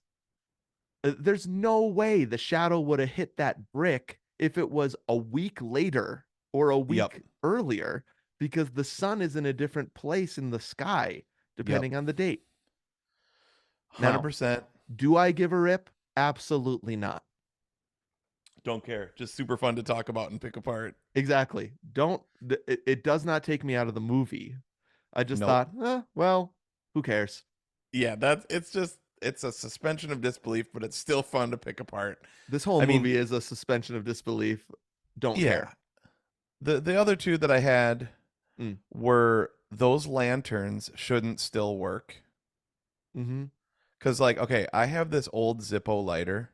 S1: there's no way the shadow would have hit that brick if it was a week later or a week earlier, because the sun is in a different place in the sky depending on the date.
S2: 100%.
S1: Do I give a rip? Absolutely not.
S2: Don't care. Just super fun to talk about and pick apart.
S1: Exactly. It does not take me out of the movie. I just
S2: Nope.
S1: thought, well, who cares?
S2: Yeah, it's a suspension of disbelief, but it's still fun to pick apart.
S1: This whole movie is a suspension of disbelief. Don't care.
S2: The other two that I had were those lanterns shouldn't still work.
S1: Mm-hmm.
S2: Because, like, okay, I have this old Zippo lighter,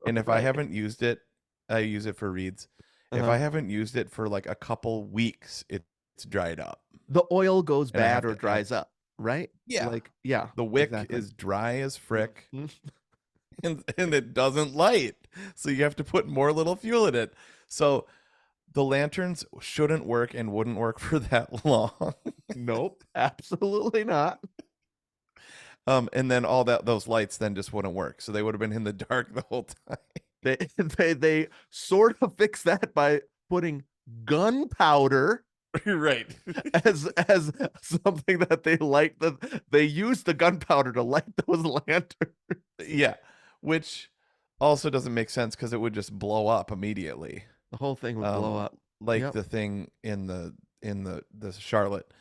S2: and if I haven't used it, I use it for reads. If I haven't used it for like a couple weeks, it's dried up.
S1: The oil goes bad or dries up, right?
S2: Yeah.
S1: Like, yeah.
S2: The wick is dry as frick, and it doesn't light. So you have to put more little fuel in it. So the lanterns shouldn't work and wouldn't work for that long.
S1: Nope, absolutely not.
S2: And then those lights then just wouldn't work. So they would have been in the dark the whole time.
S1: They sort of fix that by putting gunpowder
S2: right
S1: as something that they light. They use the gunpowder to light those lanterns.
S2: Yeah, which also doesn't make sense because it would just blow up immediately.
S1: The whole thing would blow up,
S2: like the thing in the Charlotte.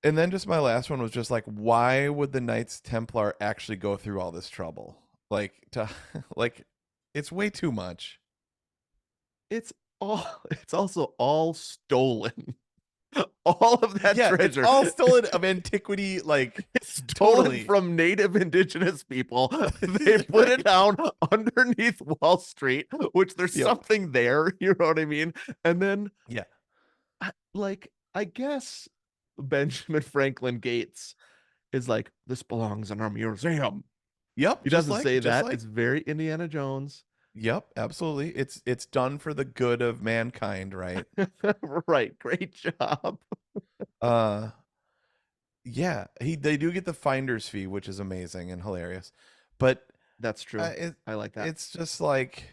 S2: And then just my last one was just like, why would the Knights Templar actually go through all this trouble? Like it's way too much.
S1: It's also all stolen. All of that treasure.
S2: It's all stolen of antiquity, like
S1: it's stolen from native indigenous people. They put it down underneath Wall Street, which there's something there, you know what I mean? And then I guess Benjamin Franklin Gates is like, this belongs in our museum.
S2: Yep.
S1: He doesn't say that. It's very Indiana Jones.
S2: Yep, absolutely. It's done for the good of mankind, right?
S1: Right. Great job.
S2: Yeah, they do get the finder's fee, which is amazing and hilarious. But
S1: that's true. I like that.
S2: It's just like,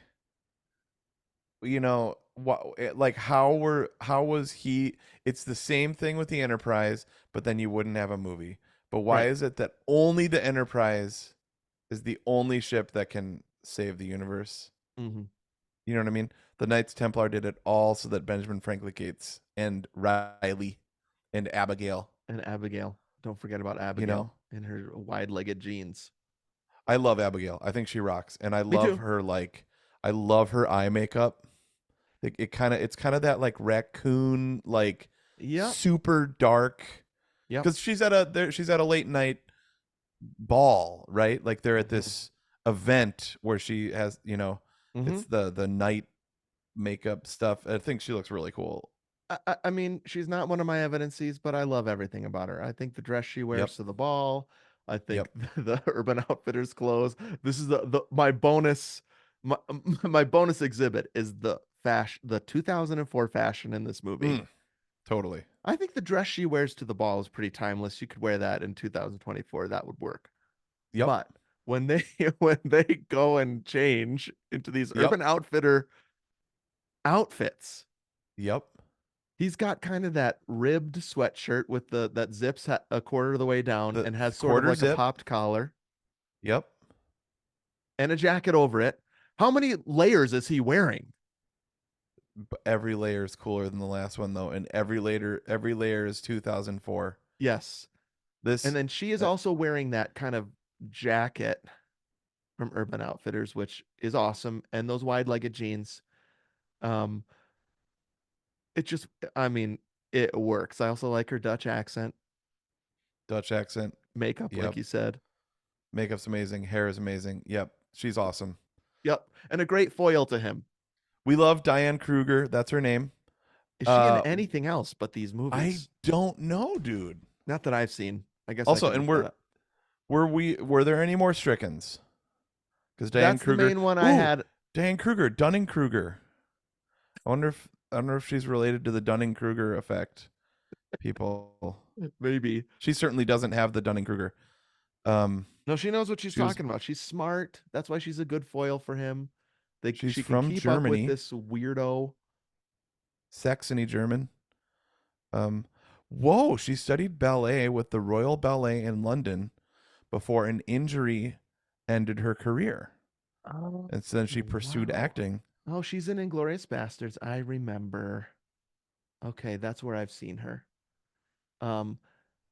S2: like how was he? It's the same thing with the Enterprise, but then you wouldn't have a movie. But why is it that only the Enterprise is the only ship that can save the universe?
S1: Mm-hmm.
S2: You know what I mean? The Knights Templar did it all so that Benjamin Franklin Gates and Riley and Abigail.
S1: Don't forget about Abigail. in her wide-legged jeans.
S2: I love Abigail. I think she rocks, and I
S1: Me
S2: love
S1: too.
S2: her I love her eye makeup. It's kind of that like raccoon like
S1: Yep.
S2: super dark
S1: Yep.
S2: because she's at a late night ball, right? Like they're at
S1: Hmm.
S2: this event where she has,
S1: Hmm.
S2: it's the night makeup stuff. I think she looks really cool.
S1: I mean, she's not one of my evidences, but I love everything about her. I think the dress she
S2: Yep.
S1: wears to the ball. I think
S2: Yep.
S1: the Urban Outfitters clothes. This is the my bonus. My, my bonus exhibit is the 2004 fashion in this movie.
S2: Mm, totally.
S1: I think the dress she wears to the ball is pretty timeless. You could wear that in 2024. That would work.
S2: Yep.
S1: But when they when they go and change into these
S2: Yep.
S1: Urban Outfitter outfits,
S2: Yep.
S1: he's got kind of that ribbed sweatshirt with the that zips a quarter of the way down
S2: The
S1: and has sort of
S2: quarter
S1: like a
S2: zip.
S1: popped collar
S2: Yep.
S1: and a jacket over it. How many layers is he wearing?
S2: Every layer is cooler than the last one though, and every layer is 2004.
S1: Yes. And
S2: This
S1: then she is
S2: uh,
S1: also wearing that kind of jacket from Urban Outfitters, which is awesome, and those wide-legged jeans. Um, it just, I mean, it works. I also like her Dutch accent,
S2: Dutch accent.
S1: makeup, like
S2: Yep.
S1: you said.
S2: Makeup's amazing. Hair is amazing. Yep. She's awesome.
S1: Yep, and a great foil to him.
S2: We love Diane Kruger. That's her name.
S1: Is she in
S2: Uh,
S1: anything else but these
S2: I
S1: movies?
S2: don't know, dude.
S1: Not that I've seen. I guess I
S2: Also,
S1: could
S2: and
S1: look that up.
S2: were there any more Strickens? Because Diane
S1: That's the
S2: Kruger.
S1: main one I
S2: Ooh,
S1: had.
S2: Diane Kruger, Dunning Kruger. I wonder if she's related to the Dunning Kruger effect. People.
S1: Maybe.
S2: She certainly doesn't have the Dunning Kruger.
S1: No, she knows what she's
S2: She was
S1: talking about. She's smart. That's why she's a good foil for him.
S2: she's
S1: She can
S2: from
S1: keep up with
S2: Germany,
S1: this weirdo.
S2: Saxony German. Whoa, she studied ballet with the Royal Ballet in London before an injury ended her career.
S1: Oh,
S2: And so then she pursued
S1: wow.
S2: acting.
S1: Oh, she's in Inglorious Bastards. I remember. Okay, that's where I've seen her. Um,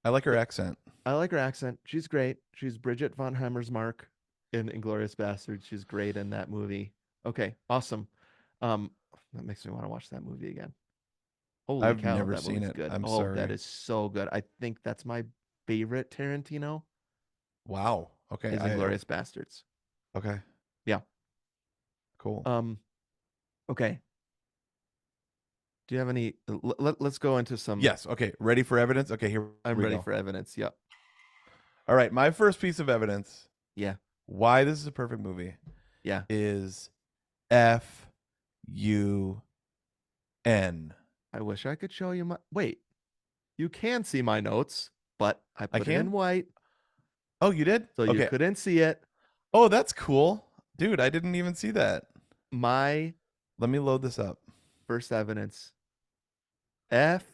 S2: I like her
S1: th-
S2: accent.
S1: I like her accent. She's great. She's Bridget von Hammersmark in Inglorious Bastards. She's great in that movie. Okay, awesome. Um, that makes me want to watch that movie again. Holy
S2: I've
S1: cow,
S2: never
S1: that
S2: seen
S1: movie's
S2: it.
S1: good.
S2: I'm
S1: Oh, that
S2: sorry.
S1: is so good. I think that's my favorite Tarantino
S2: Wow. Okay.
S1: is Inglorious Bastards.
S2: Okay.
S1: Yeah.
S2: Cool.
S1: Um, okay. Do you have any let's go into some.
S2: Yes. Okay. Ready for evidence? Okay, here
S1: I'm
S2: we
S1: ready
S2: go.
S1: for evidence. Yep.
S2: All right. My first piece of evidence
S1: Yeah.
S2: why this is a perfect movie
S1: Yeah.
S2: is FUN.
S1: I wish I could show you my wait. You can see my notes, but I
S2: I
S1: put it in
S2: can?
S1: white,
S2: Oh, you did?
S1: so you
S2: Okay.
S1: couldn't see it.
S2: Oh, that's cool. Dude, I didn't even see that.
S1: My
S2: Let me load this up.
S1: first evidence. FUN.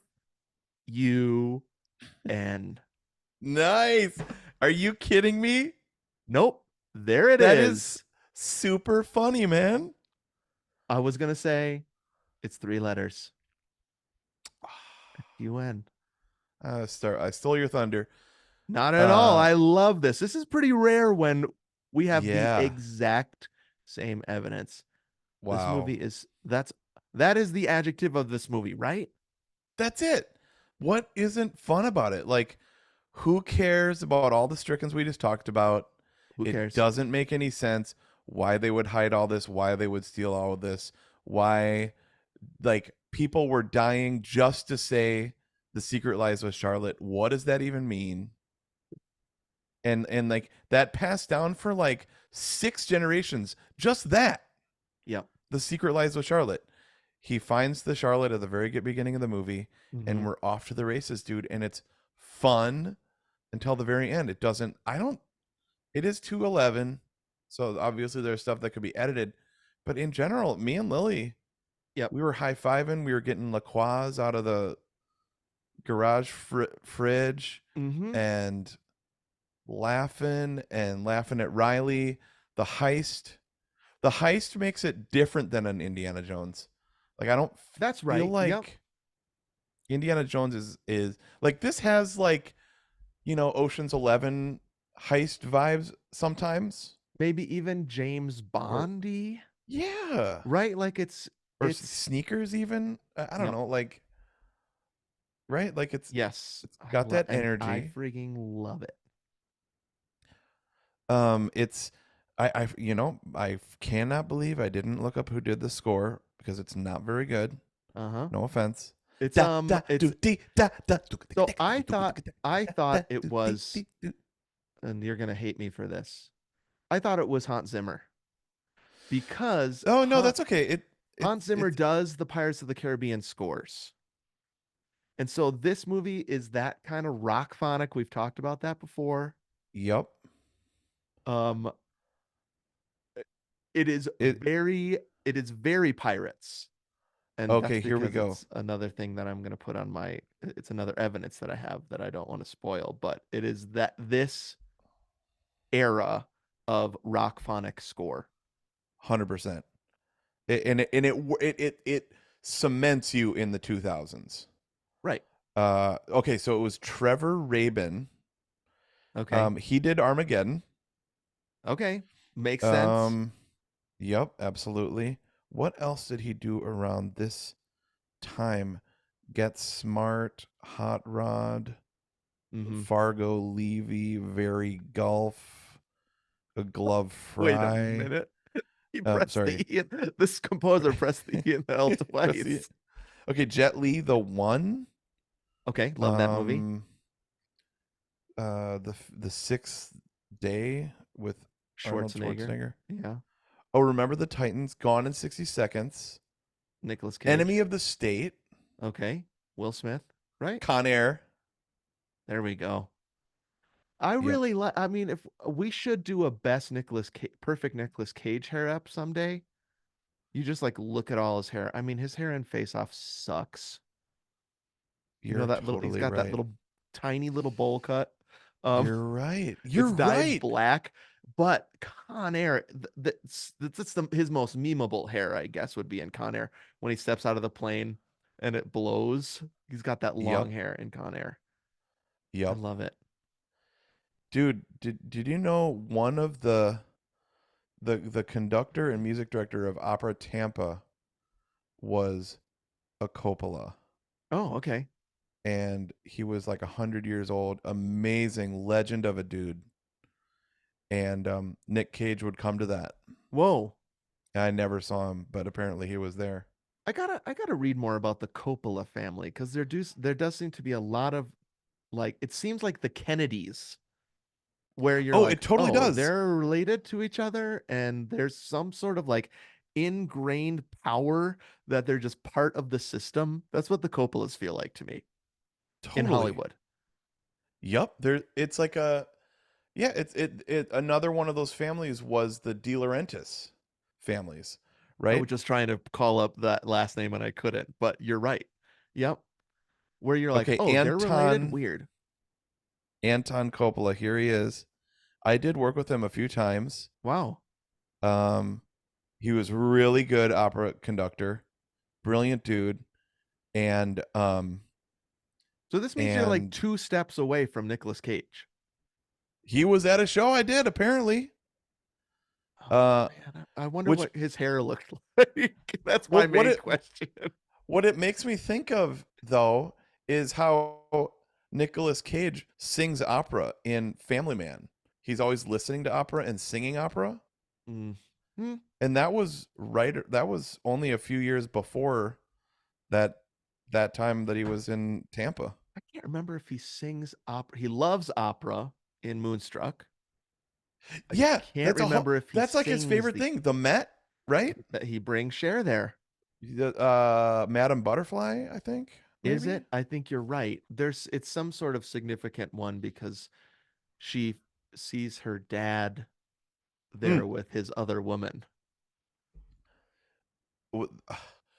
S2: Nice. Are you kidding me?
S1: Nope. There it
S2: That
S1: is.
S2: is super funny, man.
S1: I was gonna say it's 3 letters. UN.
S2: I stole your thunder.
S1: Not at all.
S2: Uh,
S1: I love this. This is pretty rare when we have the
S2: yeah.
S1: exact same evidence. This
S2: Wow.
S1: movie is that is the adjective of this movie, right?
S2: That's it. What isn't fun about it? Like, who cares about all the Strickens we just talked about?
S1: Who
S2: It
S1: cares?
S2: doesn't make any sense why they would hide all this, why they would steal all of this, why like people were dying just to say the secret lies with Charlotte. What does that even mean? And like that passed down for like 6 generations. Just that.
S1: Yep.
S2: The secret lies with Charlotte. He finds the Charlotte at the very beginning of the movie, and
S1: Mhm.
S2: we're off to the races, dude. And it's fun until the very end. It doesn't. I don't. It is 211, so obviously there's stuff that could be edited. But in general, me and Lily,
S1: Yep.
S2: we were high fiving. We were getting La Croix out of the garage fridge,
S1: Mhm.
S2: and laughing at Riley. The heist makes it different than an Indiana Jones. Like I don't
S1: That's
S2: feel
S1: right.
S2: like
S1: Yep.
S2: Indiana Jones is like this has like Ocean's 11 heist vibes sometimes.
S1: Maybe even James
S2: Or
S1: Bondy,
S2: yeah,
S1: right? Like
S2: or
S1: it's
S2: sneakers even. I don't
S1: yep.
S2: know, like right, like
S1: Yes,
S2: it's got that
S1: and I
S2: energy.
S1: frigging love it.
S2: It's I cannot believe I didn't look up who did the score because it's not very good.
S1: Uh-huh.
S2: No offense.
S1: It's
S2: Da da
S1: it's
S2: do dee da da do
S1: so I
S2: da
S1: thought it
S2: do dee
S1: was,
S2: dee do.
S1: and you're gonna hate me for this. I thought it was Hans Zimmer because
S2: Oh no, that's okay.
S1: Hans Zimmer
S2: It's
S1: does the Pirates of the Caribbean scores. And so this movie is that kind of rock phonic. We've talked about that before.
S2: yep.
S1: Um, it is
S2: It
S1: very pirates. And that's
S2: okay, here we
S1: because
S2: go.
S1: it's another thing that I'm going to put on it's another evidence that I have that I don't want to spoil, but it is that this era of rock phonic score.
S2: 100%. It cements you in the 2000s.
S1: Right.
S2: Okay, so it was Trevor Rabin.
S1: Okay.
S2: He did Armageddon.
S1: Okay. Makes sense.
S2: Um, yep, absolutely. What else did he do around this time? Get Smart, Hot Rod,
S1: Mm-hmm.
S2: Fargo, Levy, Very Golf, A Glove
S1: Wait a
S2: Fry.
S1: minute. He pressed
S2: Sorry.
S1: the E. This composer pressed the E and the L
S2: Press the-
S1: twice.
S2: okay, Jet Li, The One.
S1: Okay. Love that movie.
S2: The Sixth Day with Arnold
S1: Schwarzenegger.
S2: Schwarzenegger.
S1: Yeah.
S2: Oh, Remember the Titans, Gone in 60 Seconds,
S1: Nicolas Cage.
S2: Enemy of the State,
S1: Okay. Will Smith. Right.
S2: Con Air.
S1: There we go. I
S2: Yep.
S1: really like. I mean, if we should do a perfect Nicolas Cage hair up someday. You just like look at all his hair. I mean, his hair in Face Off sucks. You know
S2: You're
S1: that little. He's
S2: totally
S1: got that
S2: right.
S1: little tiny little bowl cut. Um,
S2: You're right.
S1: it's
S2: You're
S1: dyed
S2: right.
S1: black. But Con Air, that's his most memeable hair, I guess, would be in Con Air when he steps out of the plane and it blows. He's got that long
S2: Yep.
S1: hair in Con Air. I
S2: Yep.
S1: love it.
S2: Dude, did you know one of the conductor and music director of Opera Tampa was a Coppola,
S1: Oh, okay.
S2: and he was like 100 years old, amazing legend of a dude. And Nick Cage would come to that.
S1: Whoa.
S2: I never saw him, but apparently he was there.
S1: I gotta read more about the Coppola family because there does seem to be a lot of like it seems like the Kennedys where you're
S2: Oh, it
S1: like,
S2: totally
S1: oh,
S2: does.
S1: they're related to each other and there's some sort of like ingrained power that they're just part of the system. That's what the Coppolas feel like to me in
S2: Totally.
S1: Hollywood.
S2: Yep. It's like a yeah. It another one of those families was the De Laurentiis families,
S1: I
S2: right?
S1: was just trying to call up that last name and I couldn't, but you're right. Yep. Where you're like,
S2: Okay,
S1: oh, they're related? Weird.
S2: Anton Coppola. Here he is. I did work with him a few times.
S1: Wow.
S2: Um, he was really good opera conductor, brilliant dude, and
S1: So this means you're like
S2: and
S1: 2 steps away from Nicolas Cage.
S2: he was at a show I did apparently.
S1: Oh
S2: Uh,
S1: man, I wonder
S2: which
S1: what his hair looked like. That's my
S2: what
S1: main
S2: it
S1: question.
S2: what it makes me think of though is how Nicolas Cage sings opera in Family Man. He's always listening to opera and singing opera.
S1: Mm. Hmm.
S2: And that was only a few years before that that time that he was in Tampa.
S1: I can't remember if he sings opera. He loves opera in Moonstruck. I
S2: Yeah,
S1: can't remember if he
S2: that's like his
S1: sings
S2: favorite thing, the Met, right?
S1: that he brings Cher there.
S2: Madame Butterfly, I think,
S1: Is
S2: maybe.
S1: it? I think you're right. It's some sort of significant one because she sees her dad
S2: Mm.
S1: there with his other woman.
S2: W-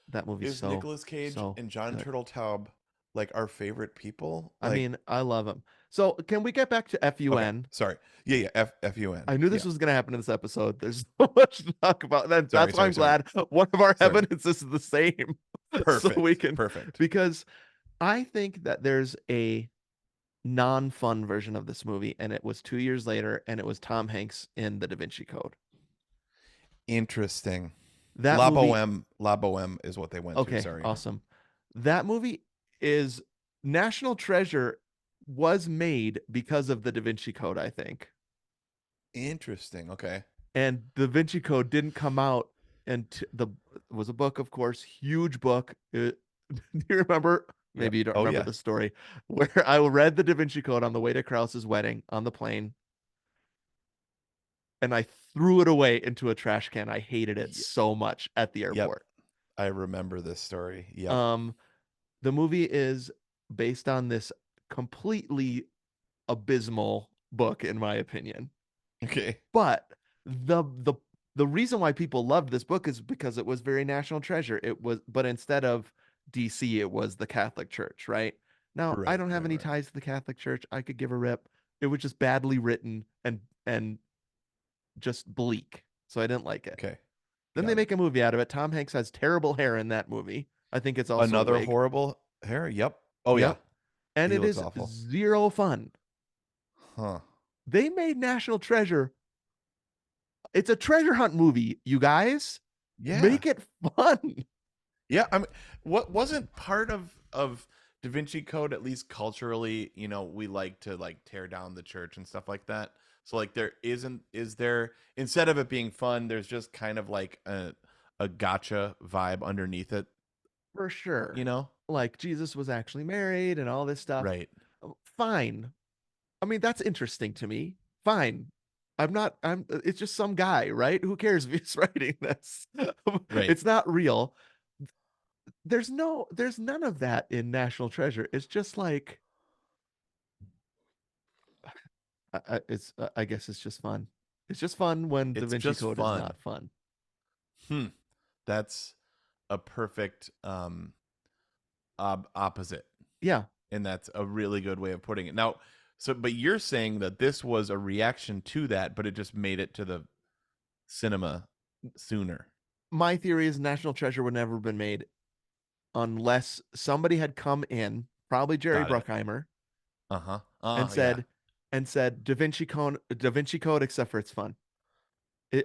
S1: That movie's
S2: Is Nicolas Cage
S1: so
S2: and John
S1: good.
S2: Turteltaub like our favorite people?
S1: I
S2: Like,
S1: mean, I love him. So can we get back to
S2: okay,
S1: FUN?
S2: sorry. Yeah, FUN.
S1: I knew
S2: Yeah.
S1: this was going to happen in this episode. There's so much to talk about. That's why I'm
S2: Sorry.
S1: glad one of our
S2: Sorry.
S1: evidences is the same. So we
S2: Perfect.
S1: can,
S2: Perfect.
S1: because I think that there's a non-fun version of this movie, and it was 2 years later, and it was Tom Hanks in The Da Vinci Code.
S2: Interesting.
S1: That movie,
S2: La Boheme is what they went to.
S1: okay,
S2: Sorry.
S1: awesome. That movie is National Treasure was made because of The Da Vinci Code, I think.
S2: Interesting. Okay.
S1: And Da Vinci Code didn't come out, and the it was a book, of course, huge book. Do you remember?
S2: Yep.
S1: Maybe you don't
S2: Oh
S1: remember
S2: yeah.
S1: the story where I read the Da Vinci Code on the way to Krause's wedding on the plane, and I threw it away into a trash can. I hated it
S2: Y-
S1: so much at the
S2: Yep.
S1: airport.
S2: I remember this story. Yep.
S1: Um, the movie is based on this completely abysmal book, in my opinion.
S2: Okay.
S1: But the reason why people loved this book is because it was very National Treasure. It was, but instead of DC, it was the Catholic Church, right? Now, I
S2: Right.
S1: don't have
S2: Right.
S1: any
S2: Right.
S1: ties to the Catholic Church. I could give a rip. It was just badly written and just bleak. So I didn't like it.
S2: Okay.
S1: Then they
S2: Got it.
S1: make a movie out of it. Tom Hanks has terrible hair in that movie. I think it's also a
S2: Another
S1: wig.
S2: horrible hair. Yep. Oh yeah.
S1: Yep. And
S2: He
S1: it
S2: looks
S1: is
S2: awful.
S1: zero fun.
S2: Huh.
S1: They made National Treasure. It's a treasure hunt movie, you guys.
S2: Yeah.
S1: Make it fun.
S2: Yeah. I mean, what wasn't part of Da Vinci Code, at least culturally, we like to like tear down the church and stuff like that. So like is there, instead of it being fun, there's just kind of like a gotcha vibe underneath it,
S1: For
S2: you
S1: sure.
S2: know?
S1: Like Jesus was actually married and all this stuff.
S2: Right.
S1: Fine. I mean, that's interesting to me. Fine. It's just some guy, right? Who cares if he's writing this?
S2: Right.
S1: It's not real. There's none of that in National Treasure. It's just like, I guess it's just fun. It's just fun when Da
S2: It's
S1: Vinci
S2: just
S1: Code is
S2: fun.
S1: not fun.
S2: Hmm. That's a perfect opposite.
S1: Yeah.
S2: And that's a really good way of putting it. Now, but you're saying that this was a reaction to that, but it just made it to the cinema sooner.
S1: My theory is National Treasure would never have been made unless somebody had come in, probably Jerry
S2: Got it.
S1: Bruckheimer,
S2: Uh-huh.
S1: and
S2: Yeah.
S1: said Da Vinci Code, except for it's fun.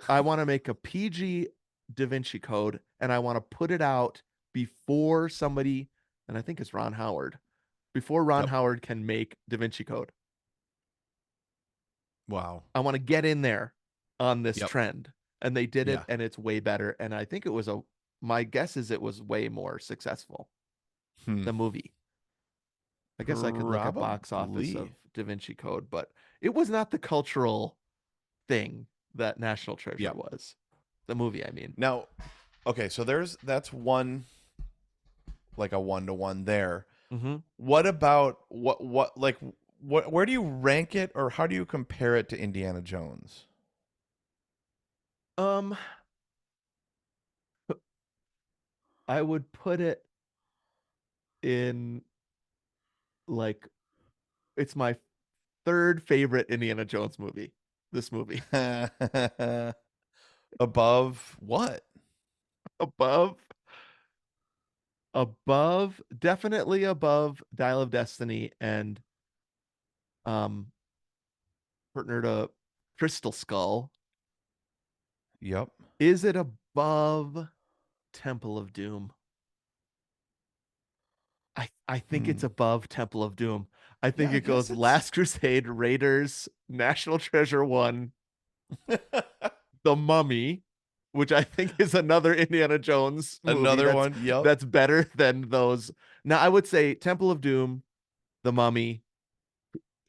S1: I want to make a PG Da Vinci Code, and I want to put it out before somebody, and I think it's Ron Howard, before Ron
S2: Yep.
S1: Howard can make Da Vinci Code.
S2: Wow.
S1: I want to get in there on this
S2: Yep.
S1: trend, and they did it,
S2: Yeah.
S1: and it's way better. And I think my guess is it was way more successful.
S2: Hmm.
S1: The movie. I guess I could look at box office of
S2: Probably.
S1: Da Vinci Code, but it was not the cultural thing that National Treasure
S2: Yep.
S1: was. The movie, I mean.
S2: Now, okay, so that's one, like a 1-to-1 there.
S1: Mm-hmm.
S2: What about where do you rank it, or how do you compare it to Indiana Jones?
S1: Um, I would put it in like it's my third favorite Indiana Jones movie. This movie.
S2: Above what?
S1: above definitely above Dial of Destiny and um partner to Crystal Skull.
S2: Yep.
S1: Is it above Temple of Doom? I think it's
S2: Hmm.
S1: above Temple of Doom. I
S2: Yeah,
S1: think
S2: I
S1: it
S2: guess
S1: goes
S2: it's
S1: Last Crusade, Raiders, National Treasure 1, The Mummy, which I think is another Indiana Jones movie
S2: another one. Yep.
S1: that's better than those. Now I would say Temple of Doom, The Mummy,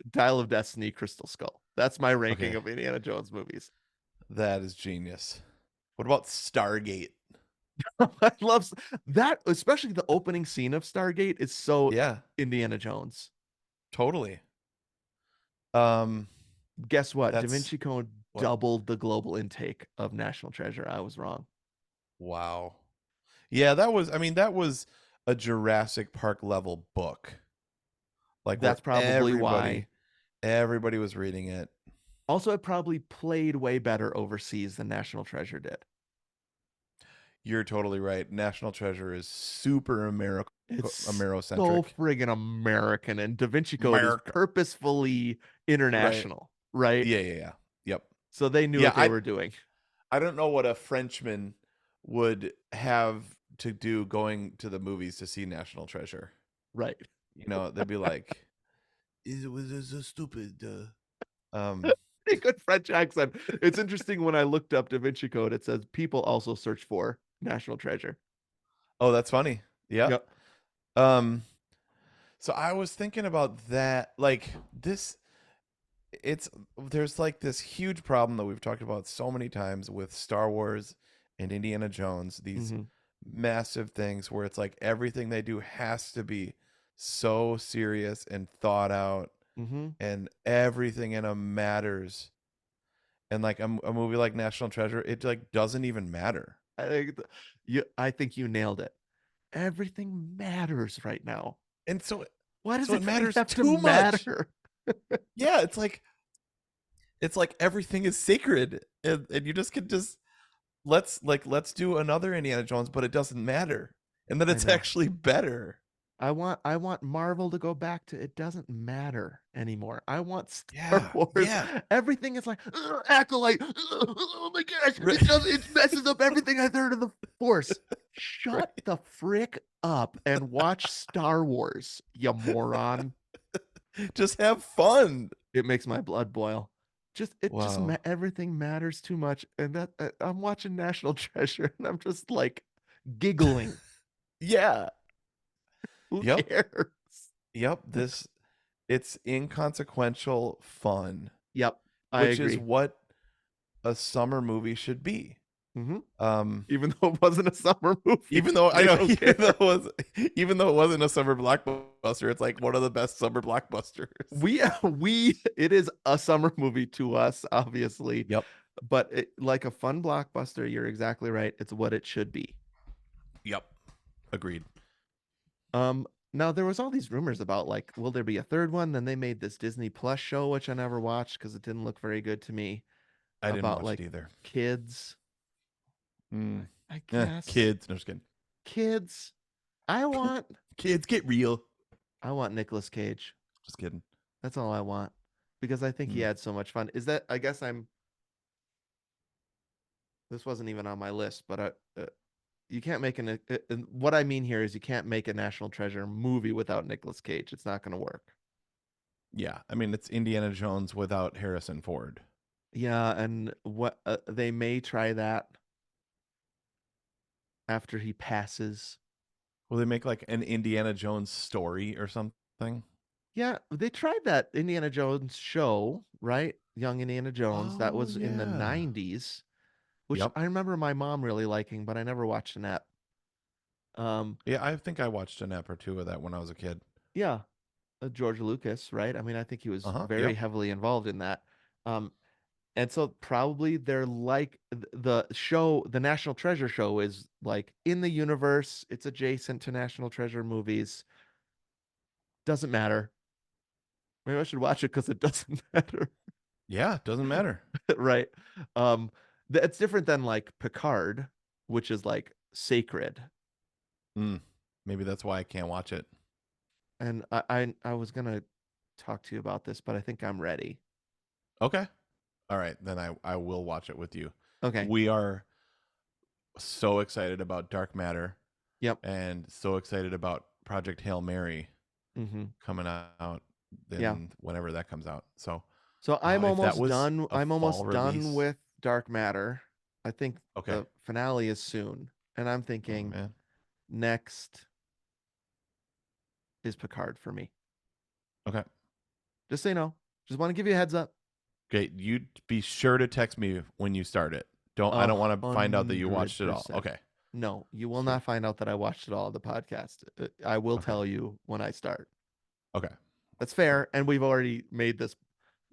S1: Dial of Destiny, Crystal Skull. That's my ranking
S2: Okay.
S1: of Indiana Jones movies.
S2: That is genius. What about Stargate?
S1: I love that, especially the opening scene of Stargate is so
S2: Yeah,
S1: Indiana Jones.
S2: totally. Um,
S1: Guess what? Da
S2: that's
S1: Vinci Code
S2: what?
S1: doubled the global intake of National Treasure. I was wrong.
S2: Wow. Yeah, that was a Jurassic Park level book. Like where
S1: That's probably why.
S2: everybody was reading it.
S1: Also, it probably played way better overseas than National Treasure did.
S2: You're totally right. National Treasure is super
S1: It's so
S2: Amerocentric.
S1: friggin' American, and Da Vinci Code is
S2: America.
S1: purposefully
S2: Right.
S1: international, right?
S2: Yeah, yeah, yeah. Yep.
S1: So they knew
S2: Yeah,
S1: what they were doing.
S2: I don't know what a Frenchman would have to do going to the movies to see National Treasure.
S1: Right.
S2: They'd be like, "It was so stupid." Um.
S1: A good French accent. It's interesting when I looked up Da Vinci Code, it says people also search for National Treasure.
S2: Oh, that's funny. Yep.
S1: Yep.
S2: Um. So I was thinking about that. Like this, there's like this huge problem that we've talked about so many times with Star Wars and Indiana Jones. These
S1: hmm
S2: massive things where it's like everything they do has to be so serious and thought out,
S1: hmm
S2: and everything in them matters. And like a movie like National Treasure, it like doesn't even matter.
S1: I think you nailed it. Everything matters right now.
S2: And so
S1: Why does
S2: so it
S1: everything
S2: matters
S1: have to
S2: too much.
S1: matter?
S2: Yeah, it's like everything is sacred, and you just can just let's do another Indiana Jones, but it doesn't matter. And then
S1: I
S2: it's
S1: know.
S2: actually better.
S1: I want Marvel to go back to it doesn't matter anymore. I want Star
S2: Yeah.
S1: Wars.
S2: Yeah.
S1: Everything is like acolyte. Oh my gosh,
S2: Right.
S1: it messes up everything I heard of the Force. Shut
S2: Right.
S1: the frick up and watch Star Wars, you moron.
S2: Just have fun.
S1: It makes my blood boil.
S2: Wow.
S1: Everything matters too much, and that I'm watching National Treasure, and I'm just like giggling.
S2: Yeah.
S1: Who
S2: Yep.
S1: cares?
S2: Yep. It's inconsequential fun,
S1: Yep, I
S2: which is
S1: agree.
S2: what a summer movie should be.
S1: hmm
S2: Um,
S1: Even though it wasn't a summer movie,
S2: even though I
S1: they
S2: know,
S1: don't care.
S2: even though it wasn't a summer blockbuster, it's like one of the best summer blockbusters.
S1: It is a summer movie to us, obviously,
S2: Yep.
S1: but like a fun blockbuster, you're exactly right. It's what it should be.
S2: Yep. Agreed.
S1: Now there was all these rumors about like, will there be a third one? Then they made this Disney Plus show, which I never watched because it didn't look very good to me,
S2: I didn't
S1: about
S2: watch it
S1: like
S2: either.
S1: kids.
S2: Mm.
S1: I guess
S2: Kids. No, just kidding.
S1: kids. I want
S2: Kids, get real.
S1: I want Nicolas Cage.
S2: Just kidding.
S1: That's all I want because I think he
S2: Mm.
S1: had so much fun. Is that I guess I'm this wasn't even on my list, but you can't make what I mean here is you can't make a National Treasure movie without Nicolas Cage. It's not going to work.
S2: Yeah. I mean, it's Indiana Jones without Harrison Ford.
S1: Yeah, and what they may try that after he passes.
S2: Will they make like an Indiana Jones story or something?
S1: Yeah, they tried that Indiana Jones show, right? Young Indiana Jones. That
S2: Oh,
S1: was in the
S2: yeah.
S1: 90s, which
S2: Yep.
S1: I remember my mom really liking, but I never watched an ep. Um,
S2: Yeah, I think I watched an ep or two of that when I was a kid.
S1: yeah, George Lucas, right? I mean, I think he was
S2: Uh-huh.
S1: very
S2: Yep.
S1: heavily involved in that. Um, and so probably they're like the show, the National Treasure show is like in the universe. It's adjacent to National Treasure movies. Doesn't matter. Maybe I should watch it because it doesn't matter,
S2: Yeah, doesn't matter.
S1: right? Um, it's different than like Picard, which is like sacred.
S2: Mm. Maybe that's why I can't watch it.
S1: And I was gonna talk to you about this, but I think I'm ready.
S2: Okay. All right, then I will watch it with you.
S1: Okay.
S2: We are so excited about Dark Matter
S1: Yep.
S2: and so excited about Project Hail Mary
S1: hmm
S2: coming out
S1: Yeah.
S2: then whenever that comes out. So,
S1: So
S2: if that was a
S1: I'm
S2: fall
S1: almost done
S2: release,
S1: with Dark Matter. I think
S2: okay.
S1: the finale is soon. And I'm
S2: Oh
S1: thinking
S2: man.
S1: next is Picard for me.
S2: Okay.
S1: Just so you know. Just want to give you a heads up.
S2: Okay, you be sure to text me when you start it. I don't want to find out that you watched it all.
S1: 100%.
S2: Okay.
S1: No, you will
S2: Sweet.
S1: not find out that I watched it all on the podcast. I will
S2: Okay.
S1: tell you when I start.
S2: Okay.
S1: That's fair. And we've already made this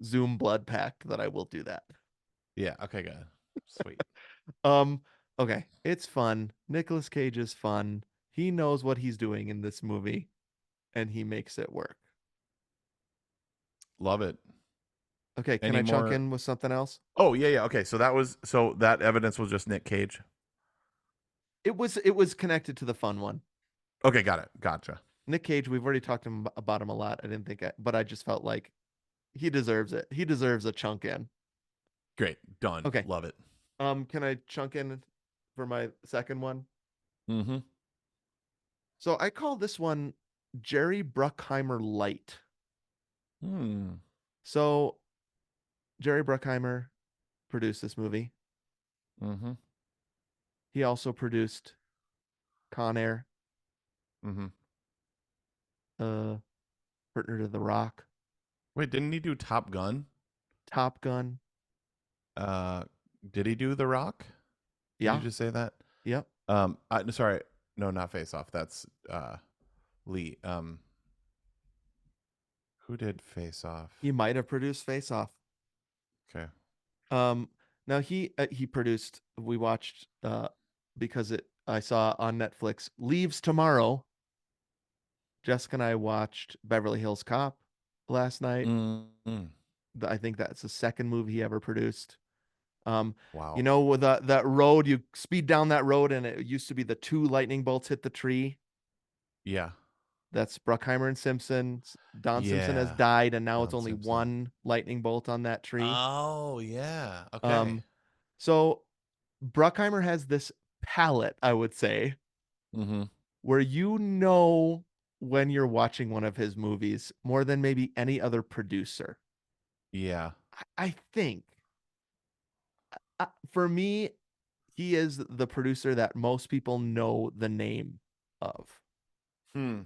S1: Zoom blood pact that I will do that.
S2: Yeah, okay, good. Sweet.
S1: Um, okay. It's fun. Nicolas Cage is fun. He knows what he's doing in this movie and he makes it work.
S2: Love it.
S1: Okay, can
S2: Any
S1: I chunk
S2: more?
S1: in with something else?
S2: Oh, yeah, yeah. Okay, so that evidence was just Nick Cage.
S1: It was connected to the fun one.
S2: Okay, got it. Gotcha.
S1: Nick Cage, we've already talked about him a lot. I didn't think, but I just felt like he deserves it. He deserves a chunk in.
S2: Great. Done.
S1: Okay.
S2: Love it.
S1: Can I chunk in for my second one?
S2: Mm-hmm.
S1: So I call this one Jerry Bruckheimer Light.
S2: Hmm.
S1: So Jerry Bruckheimer produced this movie.
S2: Mm-hmm.
S1: He also produced Con Air,
S2: Mm-hmm.
S1: uh, Partner to the Rock,
S2: Wait, didn't he do Top Gun?
S1: Top Gun.
S2: Uh, did he do The Rock? Did you
S1: Yeah.
S2: just say that?
S1: Yep.
S2: Sorry, no, not Face Off. That's Lee. Who did Face Off?
S1: He might have produced Face Off.
S2: Okay.
S1: Um, Now he produced. We watched because I saw on Netflix Leaves Tomorrow. Jessica and I watched Beverly Hills Cop last night.
S2: Mm-hmm.
S1: I think that's the second movie he ever produced. Um,
S2: Wow.
S1: with that road, you speed down that road, and it used to be the two lightning bolts hit the tree.
S2: Yeah.
S1: That's Bruckheimer and Simpson. Don Simpson has
S2: Yeah.
S1: died, and now it's
S2: Don
S1: only
S2: Simpson.
S1: one lightning bolt on that tree.
S2: Oh yeah. Okay.
S1: Um, so Bruckheimer has this palette, I would say,
S2: Mm-hmm.
S1: where when you're watching one of his movies more than maybe any other producer.
S2: Yeah.
S1: I think for me, he is the producer that most people know the name of.
S2: Hmm.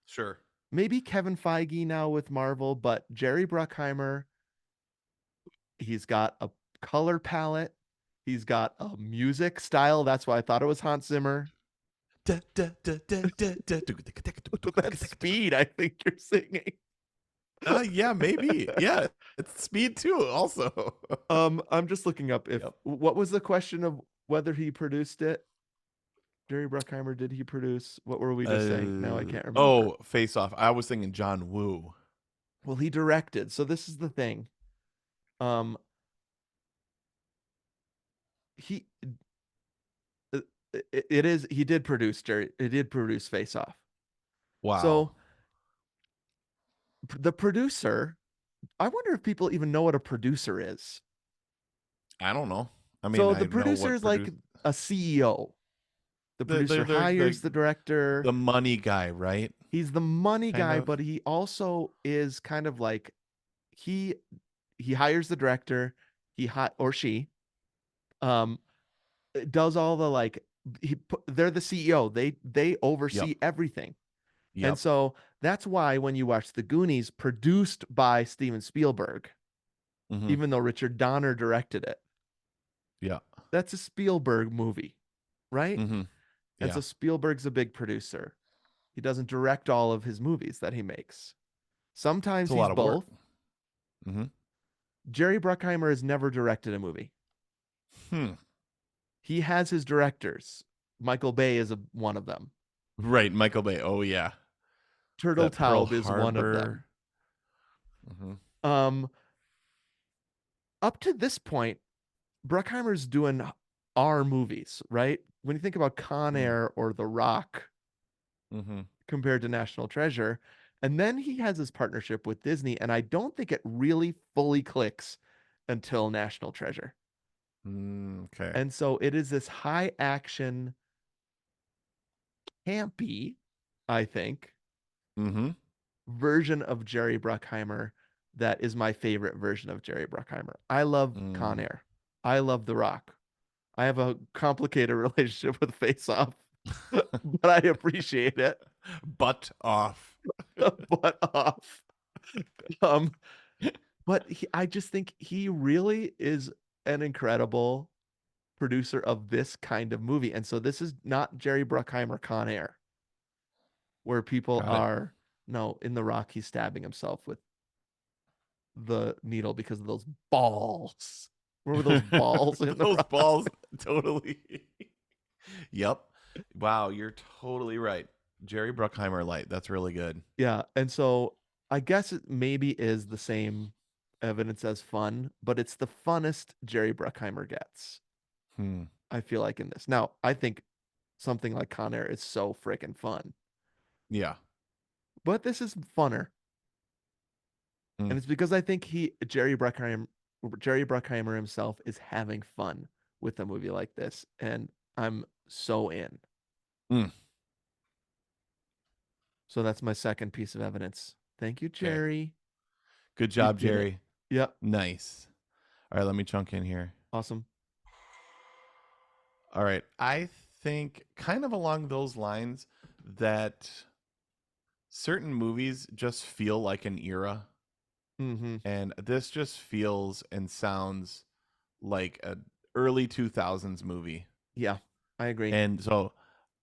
S2: Sure.
S1: Maybe Kevin Feige now with Marvel, but Jerry Bruckheimer, he's got a color palette. He's got a music style. That's why I thought it was Hans Zimmer. That's Speed, I think you're singing.
S2: Yeah, maybe. Yeah, it's Speed too. Also.
S1: I'm just looking up if
S2: Yep.
S1: what was the question of whether he produced it? Jerry Bruckheimer, did he produce? What were we just saying? Now I can't remember.
S2: Oh, Face Off. I was thinking John Woo.
S1: Well, he directed. So this is the thing. Um, he uh, it is he did produce Jerry. He did produce Face Off.
S2: Wow.
S1: So the producer, I wonder if people even know what a producer is.
S2: I don't know. I mean,
S1: So
S2: I
S1: the
S2: know
S1: producer
S2: what
S1: is like
S2: produce
S1: a CEO. The
S2: the
S1: producer hires the director.
S2: the money guy, right?
S1: He's the money
S2: Kind
S1: guy,
S2: of.
S1: but he also is kind of like he he hires the director, or she um does all the like they're the CEO. They
S2: Yep.
S1: oversee everything. And
S2: Yep.
S1: so that's why when you watch The Goonies produced by Steven Spielberg,
S2: Mm-hmm.
S1: even though Richard Donner directed it,
S2: Yeah.
S1: that's a Spielberg movie, right?
S2: Mm-hmm.
S1: And
S2: Yeah.
S1: so Spielberg's a big producer. He doesn't direct all of his movies that he makes.
S2: It's
S1: Sometimes
S2: a
S1: he's
S2: lot of work.
S1: both.
S2: Mm-hmm.
S1: Jerry Bruckheimer has never directed a movie.
S2: Hmm.
S1: He has his directors. Michael Bay is one of them.
S2: Right, Michael Bay. Oh yeah.
S1: Turtle
S2: That Pearl
S1: Taub is one of
S2: Harbor.
S1: them.
S2: Mm-hmm.
S1: Um, Up to this point, Bruckheimer's doing our movies, right? When you think about Con Air or The Rock
S2: Mm-hmm.
S1: compared to National Treasure, and then he has his partnership with Disney, and I don't think it really fully clicks until National Treasure.
S2: Okay.
S1: And so it is this high action, campy, I think,
S2: Mm-hmm.
S1: version of Jerry Bruckheimer that is my favorite version of Jerry Bruckheimer. I love Con
S2: Mm.
S1: Air. I love The Rock. I have a complicated relationship with Face Off, but I appreciate it.
S2: Butt off.
S1: But off. Um, but I just think he really is an incredible producer of this kind of movie. And so this is not Jerry Bruckheimer Con Air, where people
S2: Got it.
S1: are no, in The Rock, he's stabbing himself with the needle because of those balls. Remember those balls in The
S2: Those
S1: Rock?
S2: balls, totally. Yep. Wow, you're totally right. Jerry Bruckheimer light. That's really good.
S1: Yeah. And so I guess it maybe is the same evidence as fun, but it's the funnest Jerry Bruckheimer gets,
S2: Hmm.
S1: I feel like, in this. Now, I think something like Con Air is so freaking fun.
S2: Yeah.
S1: But this is funner.
S2: Mm.
S1: And it's because I think Jerry Bruckheimer himself is having fun with a movie like this, and I'm so in.
S2: Mm.
S1: So that's my second piece of evidence. Thank you,
S2: Okay.
S1: Jerry.
S2: Good
S1: You
S2: job,
S1: did it.
S2: Jerry.
S1: Yep.
S2: Nice. All right, let me chunk in here.
S1: Awesome.
S2: All right. I think kind of along those lines that certain movies just feel like an era,
S1: Mm-hmm.
S2: and this just feels and sounds like a early 2000s movie.
S1: Yeah, I agree.
S2: And so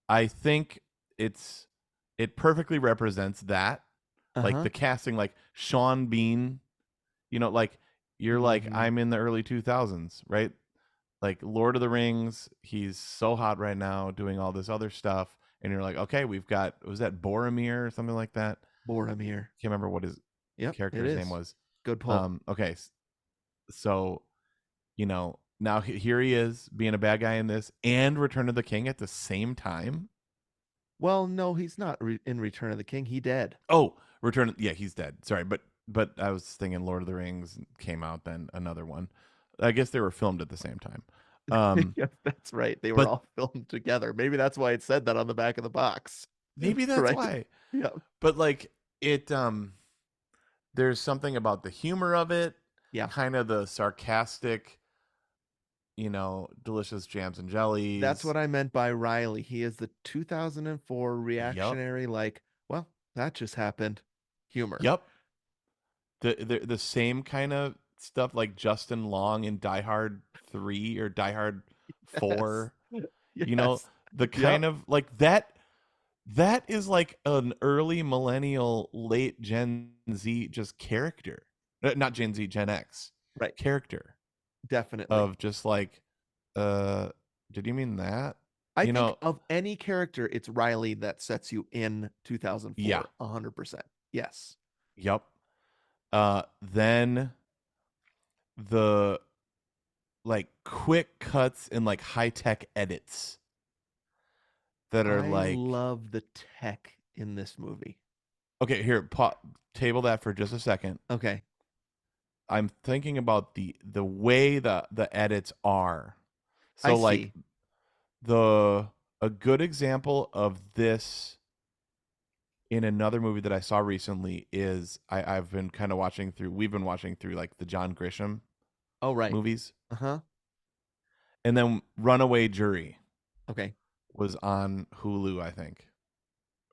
S2: I think it perfectly represents that. Like
S1: Uh-huh.
S2: the casting, like Sean Bean, like you're like,
S1: Mm-hmm.
S2: I'm in the early 2000s, right? Like Lord of the Rings, he's so hot right now doing all this other stuff. And you're like, okay, we've got, was that Boromir or something like that?
S1: Boromir.
S2: Can't remember what his
S1: Yep, it
S2: character's name
S1: is.
S2: was.
S1: Good pull.
S2: Okay. So, now here he is being a bad guy in this and Return of the King at the same time.
S1: Well, no, he's not in Return of the King. He dead.
S2: Oh, yeah, he's dead. Sorry, but I was thinking Lord of the Rings came out, then another one. I guess they were filmed at the same time.
S1: Yes, that's right. They were
S2: But
S1: all filmed together. Maybe that's why it said that on the back of the box.
S2: maybe that's
S1: Right?
S2: why.
S1: Yeah.
S2: But like it there's something about the humor of it,
S1: Yeah.
S2: kind of the sarcastic, delicious jams and
S1: That's
S2: jellies.
S1: what I meant by Riley. He is the 2004
S2: Yep.
S1: reactionary, like, well, that just happened. Humor.
S2: Yep. The same kind of stuff like Justin Long in Die Hard 3 or Die Hard
S1: Yes.
S2: 4. You know,
S1: Yes.
S2: the
S1: Yep.
S2: kind of like that is like an early millennial, late Gen Z just character. Not Gen Z, Gen X
S1: Right.
S2: character
S1: Definitely.
S2: of just like, uh, did you mean that?
S1: I
S2: You
S1: think
S2: know,
S1: of any character, it's Riley that sets you in
S2: yeah,
S1: 2004. 100%. Yes.
S2: yep. Then the like quick cuts and like high tech edits that are
S1: I
S2: like,
S1: love the tech in this movie.
S2: okay, here, table that for just a second.
S1: Okay.
S2: I'm thinking about the way the edits are.
S1: I
S2: So like
S1: see.
S2: a good example of this in another movie that I saw recently is I've been kind of we've been watching through like the John Grisham
S1: Oh, right.
S2: movies.
S1: Uh-huh.
S2: And then Runaway Jury
S1: Okay.
S2: was on Hulu, I think.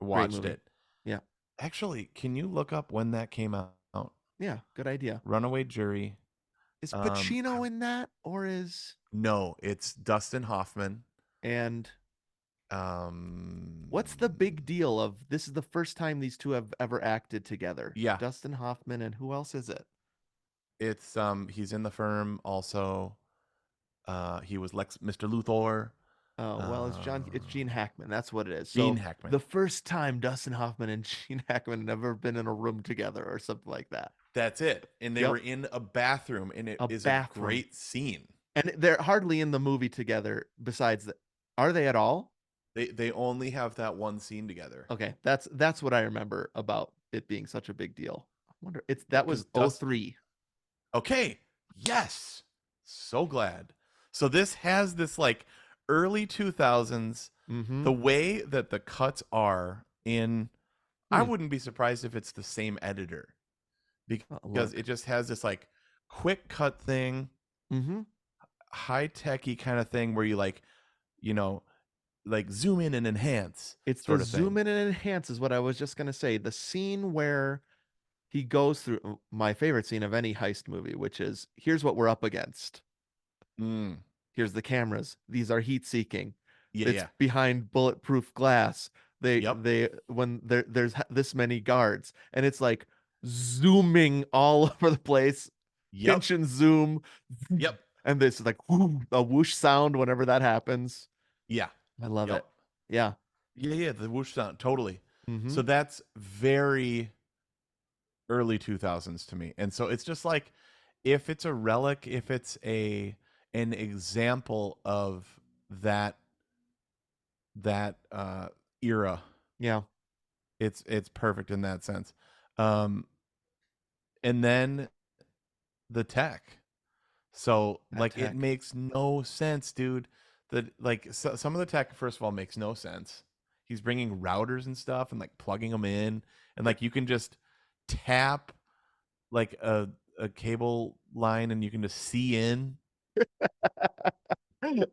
S1: Great
S2: Watched
S1: movie.
S2: it.
S1: Yeah.
S2: Actually, can you look up when that came out?
S1: Yeah. Good idea.
S2: Runaway Jury.
S1: Is
S2: Um
S1: Pacino in that, or is
S2: no, it's Dustin Hoffman.
S1: and what's the
S2: Um
S1: big deal of this is the first time these two have ever acted together?
S2: yeah,
S1: Dustin Hoffman and who else is it?
S2: it's he's in The Firm also. He was Mr. Luthor.
S1: Oh, well, it's Gene Hackman. That's what it is.
S2: Gene
S1: So
S2: Hackman.
S1: the first time Dustin Hoffman and Gene Hackman had ever been in a room together or something like that.
S2: That's it. And they
S1: Yep.
S2: were in a bathroom, and it
S1: A
S2: is a
S1: bathroom.
S2: great scene.
S1: And they're hardly in the movie together besides that. Are they at all?
S2: They only have that one scene together.
S1: Okay, that's what I remember about it being such a big deal. I wonder that
S2: Because
S1: was '03.
S2: Okay, yes, so glad. So this has this like early 2000s.
S1: Mm-hmm.
S2: The way that the cuts are in, I
S1: Hmm.
S2: wouldn't be surprised if it's the same editor because
S1: Look.
S2: it just has this like quick cut thing,
S1: Mm-hmm.
S2: high techy kind of thing where you like, you know, like zoom in and enhance
S1: It's the
S2: sort of
S1: zoom
S2: thing.
S1: in and enhance is what I was just gonna say. The scene where he goes through my favorite scene of any heist movie, which is here's what we're up against.
S2: Mm.
S1: Here's the cameras. These are heat seeking.
S2: Yeah,
S1: It's
S2: yeah.
S1: behind bulletproof glass. They
S2: Yep.
S1: they when there's this many guards and it's like zooming all over the place,
S2: Yep.
S1: pinch and zoom,
S2: Yep.
S1: and this like a whoosh sound whenever that happens.
S2: Yeah.
S1: I love
S2: Yep.
S1: it. Yeah.
S2: Yeah, yeah, the whoosh sound, totally.
S1: Mm-hmm.
S2: So that's very early 2000s to me. And so it's just like if it's a relic, if it's an example of that that era.
S1: Yeah.
S2: It's perfect in that sense. Um, and then the tech. So
S1: That
S2: like it
S1: tech.
S2: makes no sense, dude. That like some of the tech first of all makes no sense. He's bringing routers and stuff and like plugging them in, and like you can just tap like a cable line and you can just see in.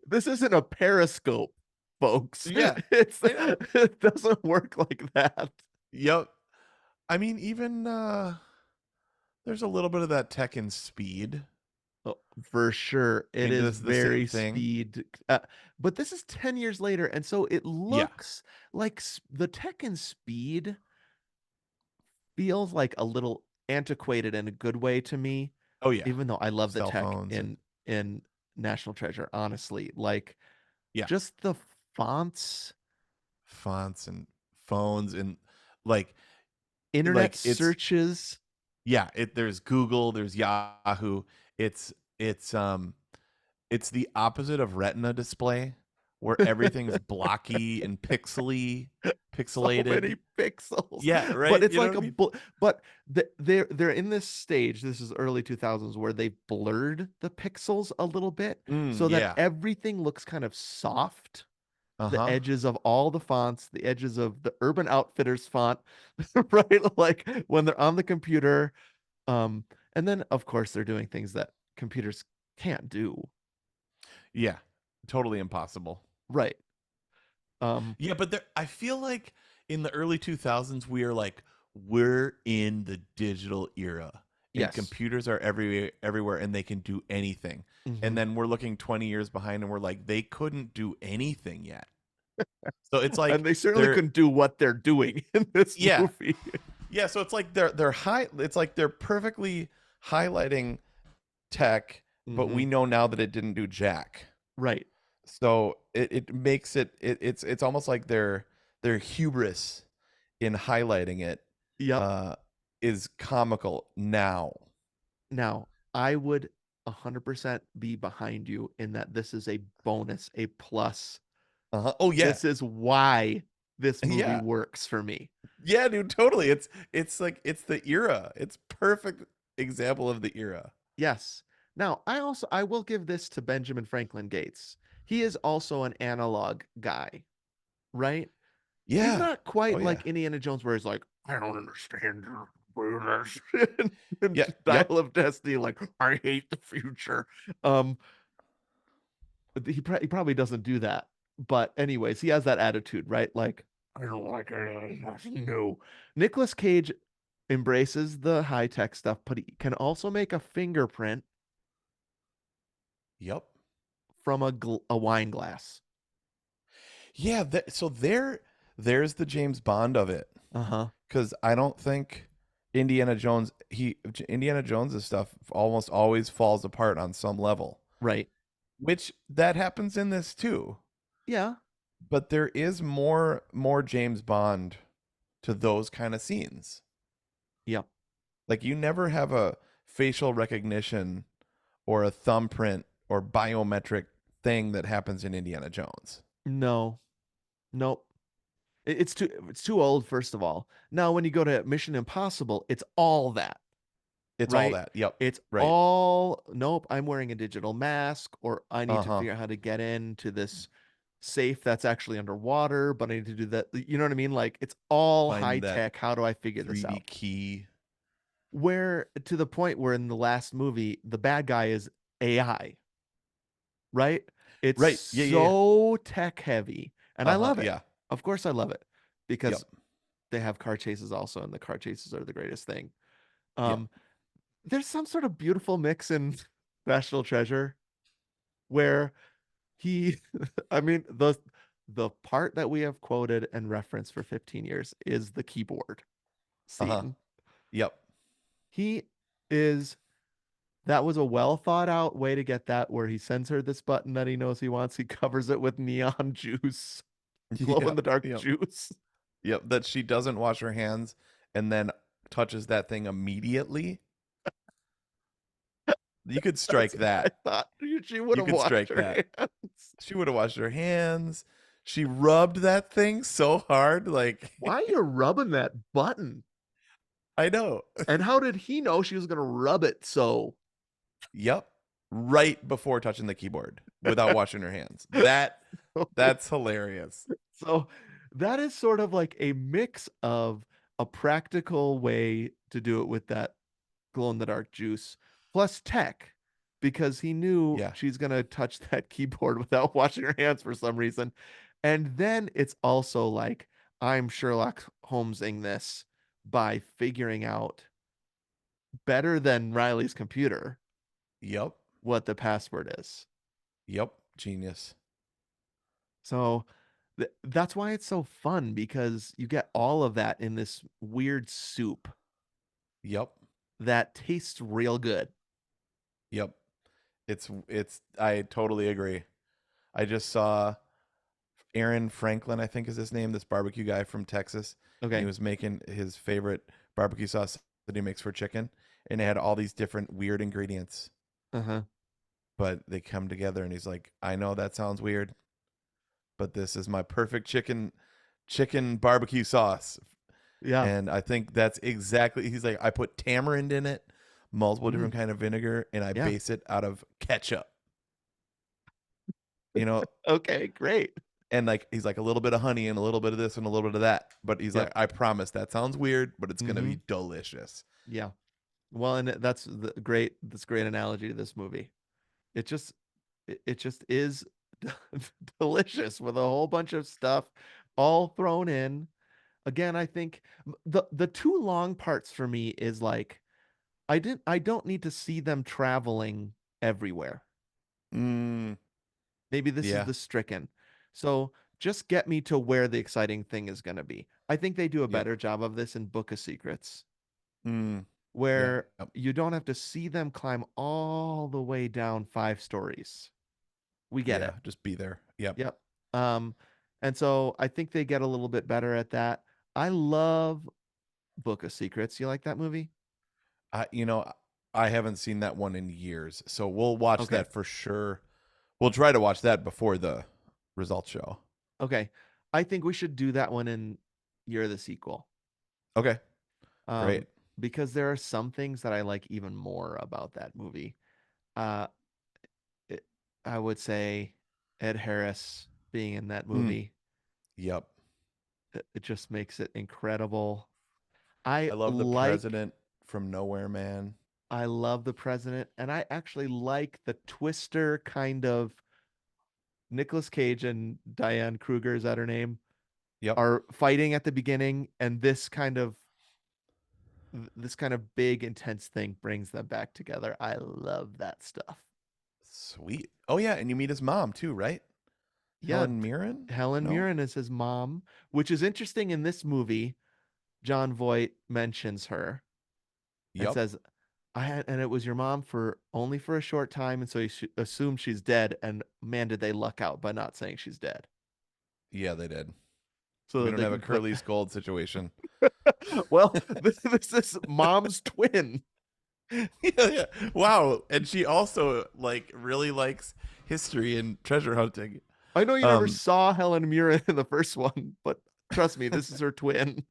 S1: This isn't a periscope, folks.
S2: Yeah,
S1: It's
S2: I know.
S1: it doesn't work like that.
S2: Yep. I mean, even there's a little bit of that tech in Speed.
S1: Oh, for sure.
S2: I
S1: It
S2: mean,
S1: is
S2: this is the same
S1: very
S2: thing.
S1: speed. But this is 10 years later. And so it
S2: Yeah.
S1: looks like the tech and speed feels like a little antiquated in a good way to me,
S2: Oh yeah.
S1: even though I love the
S2: Cell
S1: tech
S2: phones and
S1: in National Treasure, honestly. Like
S2: yeah,
S1: just the fonts,
S2: fonts and phones and like
S1: internet
S2: like it's
S1: searches.
S2: yeah, there's Google, there's Yahoo. It's it's um it's the opposite of Retina display where everything's blocky and
S1: So many
S2: pixelated.
S1: pixels.
S2: Yeah,
S1: But
S2: right?
S1: it's
S2: You know
S1: like
S2: what I mean?
S1: but they're in this stage, this is early 2000s, where they've blurred the pixels a little bit so that
S2: Yeah.
S1: everything looks kind of soft. The
S2: Uh-huh.
S1: edges of all the fonts, the edges of the Urban Outfitters font, right? Like when they're on the computer. And then of course they're doing things that computers can't do.
S2: Yeah. Totally impossible.
S1: Right. Um,
S2: Yeah, but there I feel like in the early 2000s we're in the digital era and
S1: yes.
S2: computers are everywhere and they can do anything. And
S1: Hmm.
S2: then we're looking 20 years behind and we're like they couldn't do anything yet. So it's
S1: And
S2: like
S1: they certainly
S2: they're
S1: couldn't do what they're doing in this
S2: yeah.
S1: movie.
S2: Yeah, so it's like they're high it's like they're perfectly highlighting tech, but
S1: Hmm.
S2: we know now that it didn't do jack.
S1: Right.
S2: So it makes it's almost like their hubris in highlighting it
S1: Yep.
S2: uh is comical now.
S1: Now, I would 100% be behind you in that this is a bonus, a plus.
S2: Uh-huh. Oh yeah.
S1: This is why this movie
S2: Yeah.
S1: works for me.
S2: Yeah, dude, totally. It's like it's the era. It's perfect example of the era.
S1: Yes. Now, I will give this to Benjamin Franklin Gates. He is also an analog guy, right? He's
S2: Yeah.
S1: not
S2: Oh
S1: quite
S2: yeah.
S1: like Indiana Jones, where he's like, I don't understand your Buddhist and
S2: Yeah. Yep.
S1: Dial of Destiny, like, I hate the future. Um, he probably doesn't do that. But anyways, he has that attitude, right? Like, I don't like it. No. Nicolas Cage embraces the high tech stuff, but he can also make a fingerprint
S2: Yep.
S1: from a wine glass.
S2: Yeah, so there's the James Bond of it.
S1: Uh-huh.
S2: Because I don't think Indiana Jones's stuff almost always falls apart on some level,
S1: Right.
S2: which that happens in this too.
S1: Yeah.
S2: But there is more James Bond to those kind of scenes.
S1: Yep.
S2: Like you never have a facial recognition or a thumbprint or biometric thing that happens in Indiana Jones.
S1: No. Nope. It's too old, first of all. Now, when you go to Mission Impossible, it's all that,
S2: It's all
S1: right?
S2: that. Yep.
S1: It's
S2: Right.
S1: all, nope, I'm wearing a digital mask, or I need to
S2: Uh-huh.
S1: figure out how to get into this safe that's actually underwater, but I need to do that. You know what I mean? Like it's all high
S2: Find that
S1: tech. How do I figure this
S2: 3D
S1: out?
S2: key.
S1: Where to the point where in the last movie, the bad guy is AI, right? It's
S2: Right. Yeah, yeah, yeah.
S1: so tech heavy, and I
S2: Uh-huh.
S1: love it.
S2: Yeah.
S1: Of course, I love it
S2: Yep.
S1: because they have car chases also, and the car chases are the greatest thing.
S2: Yep.
S1: Um, there's some sort of beautiful mix in National Treasure where he, I mean, the part that we have quoted and referenced for 15 years is the keyboard
S2: Uh-huh.
S1: scene.
S2: Yep.
S1: He is That was a well thought out way to get that, where he sends her this button that he knows he wants. He covers it with neon juice, glow in
S2: Yep.
S1: the dark
S2: Yep.
S1: juice.
S2: Yep. That she doesn't wash her hands and then touches that thing immediately. You could strike
S1: That's what I
S2: that.
S1: thought. She would
S2: You
S1: have
S2: could
S1: washed
S2: strike
S1: her
S2: that.
S1: hands.
S2: She would have washed her hands. She rubbed that thing so hard, like
S1: Why are you rubbing that button?
S2: I know.
S1: And how did he know she was gonna rub it so?
S2: Yep. Right before touching the keyboard without washing her hands. That's hilarious.
S1: So that is sort of like a mix of a practical way to do it with that glow in the dark juice plus tech because he knew
S2: Yeah.
S1: she's going to touch that keyboard without washing her hands for some reason. And then it's also like I'm Sherlock Holmesing this by figuring out better than Riley's computer
S2: Yep.
S1: what the password is.
S2: Yep. Genius.
S1: So that's why it's so fun because you get all of that in this weird soup
S2: Yep.
S1: that tastes real good.
S2: Yep. It's I totally agree. I just saw Aaron Franklin, I think is his name, this barbecue guy from Texas, and he
S1: Okay.
S2: was making his favorite barbecue sauce that he makes for chicken, and it had all these different weird ingredients,
S1: Uh-huh.
S2: but they come together and he's like, "I know that sounds weird, but this is my perfect chicken barbecue sauce."
S1: Yeah.
S2: And I think that's exactly he's like, "I put tamarind in it, multiple
S1: Mm.
S2: different kind of vinegar, and I
S1: Yeah.
S2: base it out of ketchup." You know,
S1: Okay, great.
S2: and like he's like a little bit of honey and a little bit of this and a little bit of that, but he's like,
S1: Yep.
S2: I promise that sounds weird, but it's gonna
S1: Mm-hmm.
S2: be delicious.
S1: Yeah. Well, and that's great analogy to this movie. It just it just is delicious with a whole bunch of stuff all thrown in. Again, I think the two long parts for me is like I don't need to see them traveling everywhere.
S2: Mm,
S1: Maybe this is
S2: yeah.
S1: the stricken. So just get me to where the exciting thing is going to be. I think they do a
S2: Yep.
S1: better job of this in Book of Secrets,
S2: Mm, yeah.
S1: where
S2: Yep.
S1: you don't have to see them climb all the way down 5 stories. We get
S2: Yeah.
S1: it.
S2: Just be there. Yep.
S1: Yep. Um, and so I think they get a little bit better at that. I love Book of Secrets. You like that movie?
S2: I haven't seen that one in years, so we'll watch
S1: Okay.
S2: that for sure. We'll try to watch that before the results show.
S1: Okay. I think we should do that one in Year of the Sequel.
S2: Okay.
S1: Um,
S2: Great.
S1: because there are some things that I like even more about that movie. Uh, it, I would say Ed Harris being in that
S2: Mm,
S1: movie,
S2: yep.
S1: it just makes it incredible. I
S2: I love the
S1: like,
S2: president from Nowhere Man.
S1: I love the president, and I actually like the twister kind of Nicolas Cage and Diane Kruger, is that her name,
S2: Yep.
S1: are fighting at the beginning, and this kind of big intense thing brings them back together. I love that stuff.
S2: Sweet. Oh yeah, and you meet his mom too, right?
S1: Yeah,
S2: Helen Mirren?
S1: Helen
S2: No?
S1: Mirren is his mom, which is interesting in this movie. John Voight mentions her and
S2: Yep.
S1: says, and it was your mom for only for a short time, and so you assume she's dead. And man, did they luck out by not saying she's dead,
S2: Yeah, they did.
S1: so
S2: We
S1: that
S2: don't
S1: they
S2: have a
S1: can put.
S2: Curly's gold situation.
S1: Well, this is mom's twin.
S2: Yeah, yeah. Wow. And she also like really likes history and treasure hunting.
S1: I know you never
S2: Um,
S1: saw Helen Mirren in the first one, but trust me, this is her twin.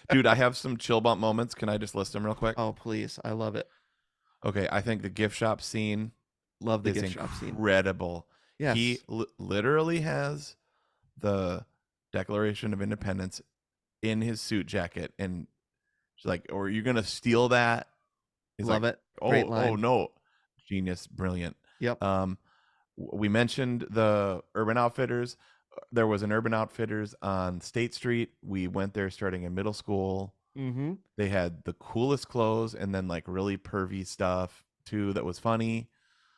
S2: dude, I have some chill bump moments. Can I just list them real quick?
S1: Oh, please, I love it.
S2: Okay, I think the gift shop scene
S1: Love the
S2: is
S1: gift shop scene.
S2: incredible. He
S1: Yes,
S2: literally has the Declaration of Independence in his suit jacket, and she's like, "Or you're gonna steal that?" He's
S1: love
S2: like,
S1: it. Great
S2: "Oh
S1: line.
S2: no, genius, brilliant."
S1: Yep.
S2: Um, we mentioned the Urban Outfitters. There was an Urban Outfitters on State Street. We went there starting in middle school.
S1: Mm-hmm.
S2: They had the coolest clothes and then like really pervy stuff too that was funny.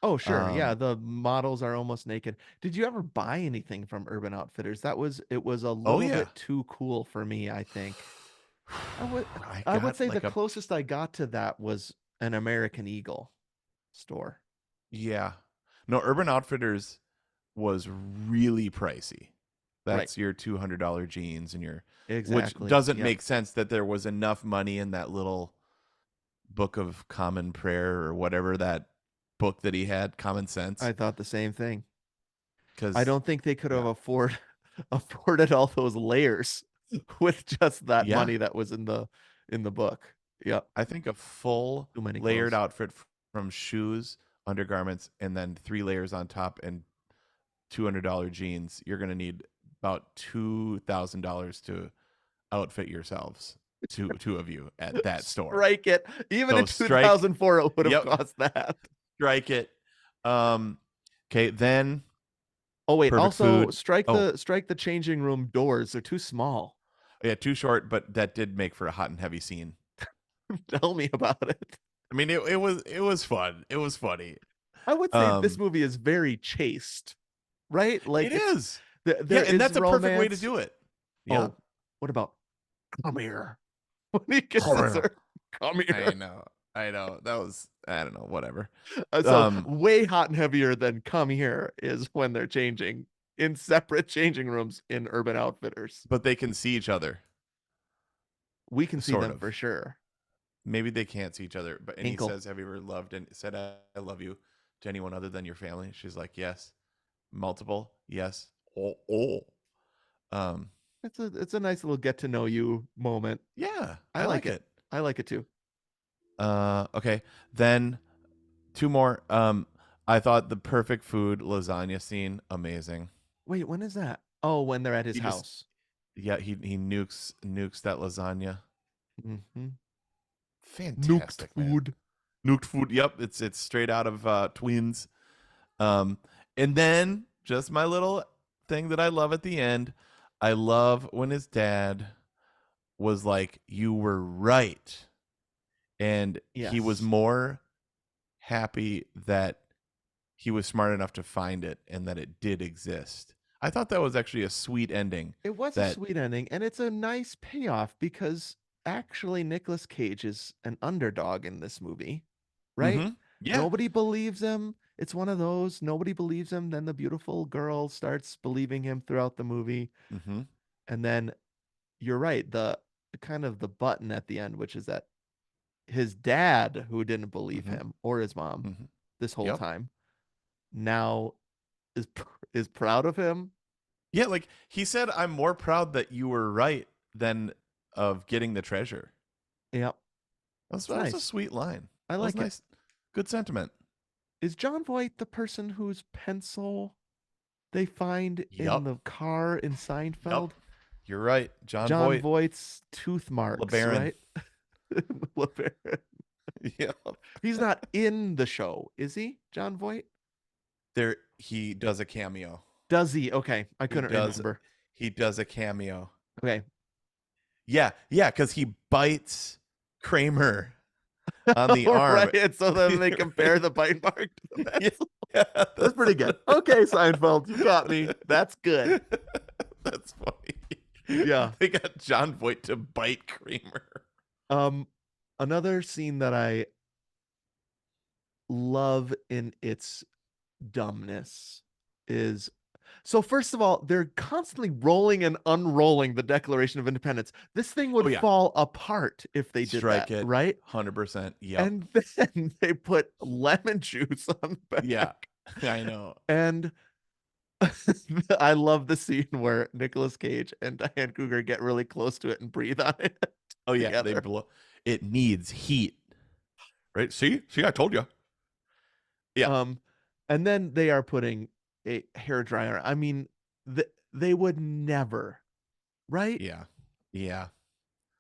S1: Oh, sure. Yeah,
S2: Um,
S1: the models are almost naked. Did you ever buy anything from Urban Outfitters? It was a
S2: oh
S1: little
S2: yeah.
S1: bit too cool for me, I think. I would
S2: I
S1: I would
S2: got
S1: say the
S2: like a
S1: closest I got to that was an American Eagle store.
S2: yeah. No, Urban Outfitters was really pricey.
S1: Right.
S2: That's your $200 jeans and your which
S1: Exactly.
S2: doesn't
S1: Yep.
S2: make sense that there was enough money in that little book of common prayer or whatever that book that he had, Common Sense.
S1: I thought the same thing. I
S2: because
S1: don't think they could have
S2: yeah,
S1: afforded all those layers with just that
S2: yeah,
S1: money that was in the book. Yep,
S2: I think a full
S1: too many
S2: layered
S1: clothes.
S2: outfit from shoes, undergarments, and then 3 layers on top and $200 jeans. You're gonna need about $2,000 to outfit yourselves. Two of you at that store.
S1: Strike it. Even in
S2: So strike.
S1: 2004, it would have
S2: Yep,
S1: cost that.
S2: strike it. Um, okay, then
S1: Oh wait,
S2: perfect
S1: also
S2: food. Oh,
S1: strike the changing room doors. They're too small.
S2: yeah, too short, but that did make for a hot and heavy scene.
S1: Tell me about it.
S2: I mean, it was fun. It was funny.
S1: I would say this
S2: Um,
S1: movie is very chaste, right?
S2: it
S1: Like
S2: is. Yeah,
S1: there
S2: and
S1: is
S2: that's a perfect way to
S1: romance.
S2: do it. Yeah.
S1: Oh, what about come here? When he kisses
S2: Horror.
S1: her, come
S2: I
S1: here.
S2: know. I know. That was I don't know, whatever.
S1: So
S2: Um,
S1: way hot and heavier than come here is when they're changing in separate changing rooms in Urban Outfitters.
S2: but they can see each other,
S1: We can see
S2: sort
S1: them
S2: of.
S1: for sure.
S2: Maybe they can't see each other, but and he
S1: Ankle.
S2: says, "Have you ever loved and said I love you to anyone other than your family?" She's like, "Yes." Multiple? Yes. Oh, oh. Um,
S1: It's a nice little get to know you moment.
S2: yeah,
S1: I
S2: I
S1: like
S2: like
S1: it.
S2: it.
S1: I like it too.
S2: Okay. Then two more. I thought the perfect food lasagna scene amazing.
S1: Wait, when is that? Oh, when they're at his
S2: He just
S1: house.
S2: yeah, he nukes that lasagna.
S1: Mm-hmm. Nuked
S2: Fantastic, man.
S1: food.
S2: Nuked food. Yep, it's straight out of Twins. Um, and then just my little thing that I love at the end. I love when his dad was like, "You were right," and he was
S1: Yes.
S2: more happy that he was smart enough to find it and that it did exist. I thought that was actually a sweet ending.
S1: It was a
S2: That
S1: sweet ending, and it's a nice payoff because actually Nicolas Cage is an underdog in this movie, right?
S2: yeah,
S1: Nobody believes him. It's one of those, nobody believes him. Then the beautiful girl starts believing him throughout the movie.
S2: mm-hmm,
S1: And then you're right, the kind of the button at the end, which is that his dad, who didn't believe
S2: mm-hmm,
S1: him, or his mom
S2: mm-hmm.
S1: this whole
S2: Yep.
S1: time, now is proud of him.
S2: Yeah, like he said, I'm more proud that you were right than of getting the treasure.
S1: Yep.
S2: That
S1: It's
S2: was a
S1: nice.
S2: sweet line.
S1: I
S2: That was
S1: like it.
S2: nice. Good sentiment.
S1: Is John Voight the person whose pencil they find in
S2: Yup.
S1: the car in
S2: Yup.
S1: Seinfeld?
S2: You're right. John
S1: John
S2: Voight.
S1: Voight's tooth marks,
S2: LeBaron.
S1: right? LeBaron.
S2: Yep.
S1: He's not in the show, is he? John Voight?
S2: There he does a cameo.
S1: Does he? Okay, I
S2: He
S1: couldn't
S2: does
S1: remember.
S2: he does a cameo.
S1: Okay.
S2: Yeah, yeah, because he bites Kramer on the arm.
S1: Right. So then they
S2: Right?
S1: compare the bite mark to the
S2: Yeah,
S1: pencil.
S2: yeah,
S1: That's pretty good. Okay, Seinfeld, you got me. That's good.
S2: That's funny.
S1: Yeah.
S2: They got John Voight to bite Kramer.
S1: Um, Another scene that I love in its dumbness is so first of all, they're constantly rolling and unrolling the Declaration of Independence. This thing
S2: Oh
S1: would
S2: yeah,
S1: fall apart if they did
S2: strike
S1: that,
S2: it,
S1: right?
S2: 100%. Yep.
S1: And then they put lemon juice on the
S2: Yeah,
S1: back.
S2: I know.
S1: And I love the scene where Nicolas Cage and Diane Kruger get really close to it and breathe on it
S2: Oh yeah, they
S1: together.
S2: blow. It needs heat, right? See, I told you. Yeah,
S1: Um, and then they are putting a hair dryer. I mean, they would never, right?
S2: yeah, yeah.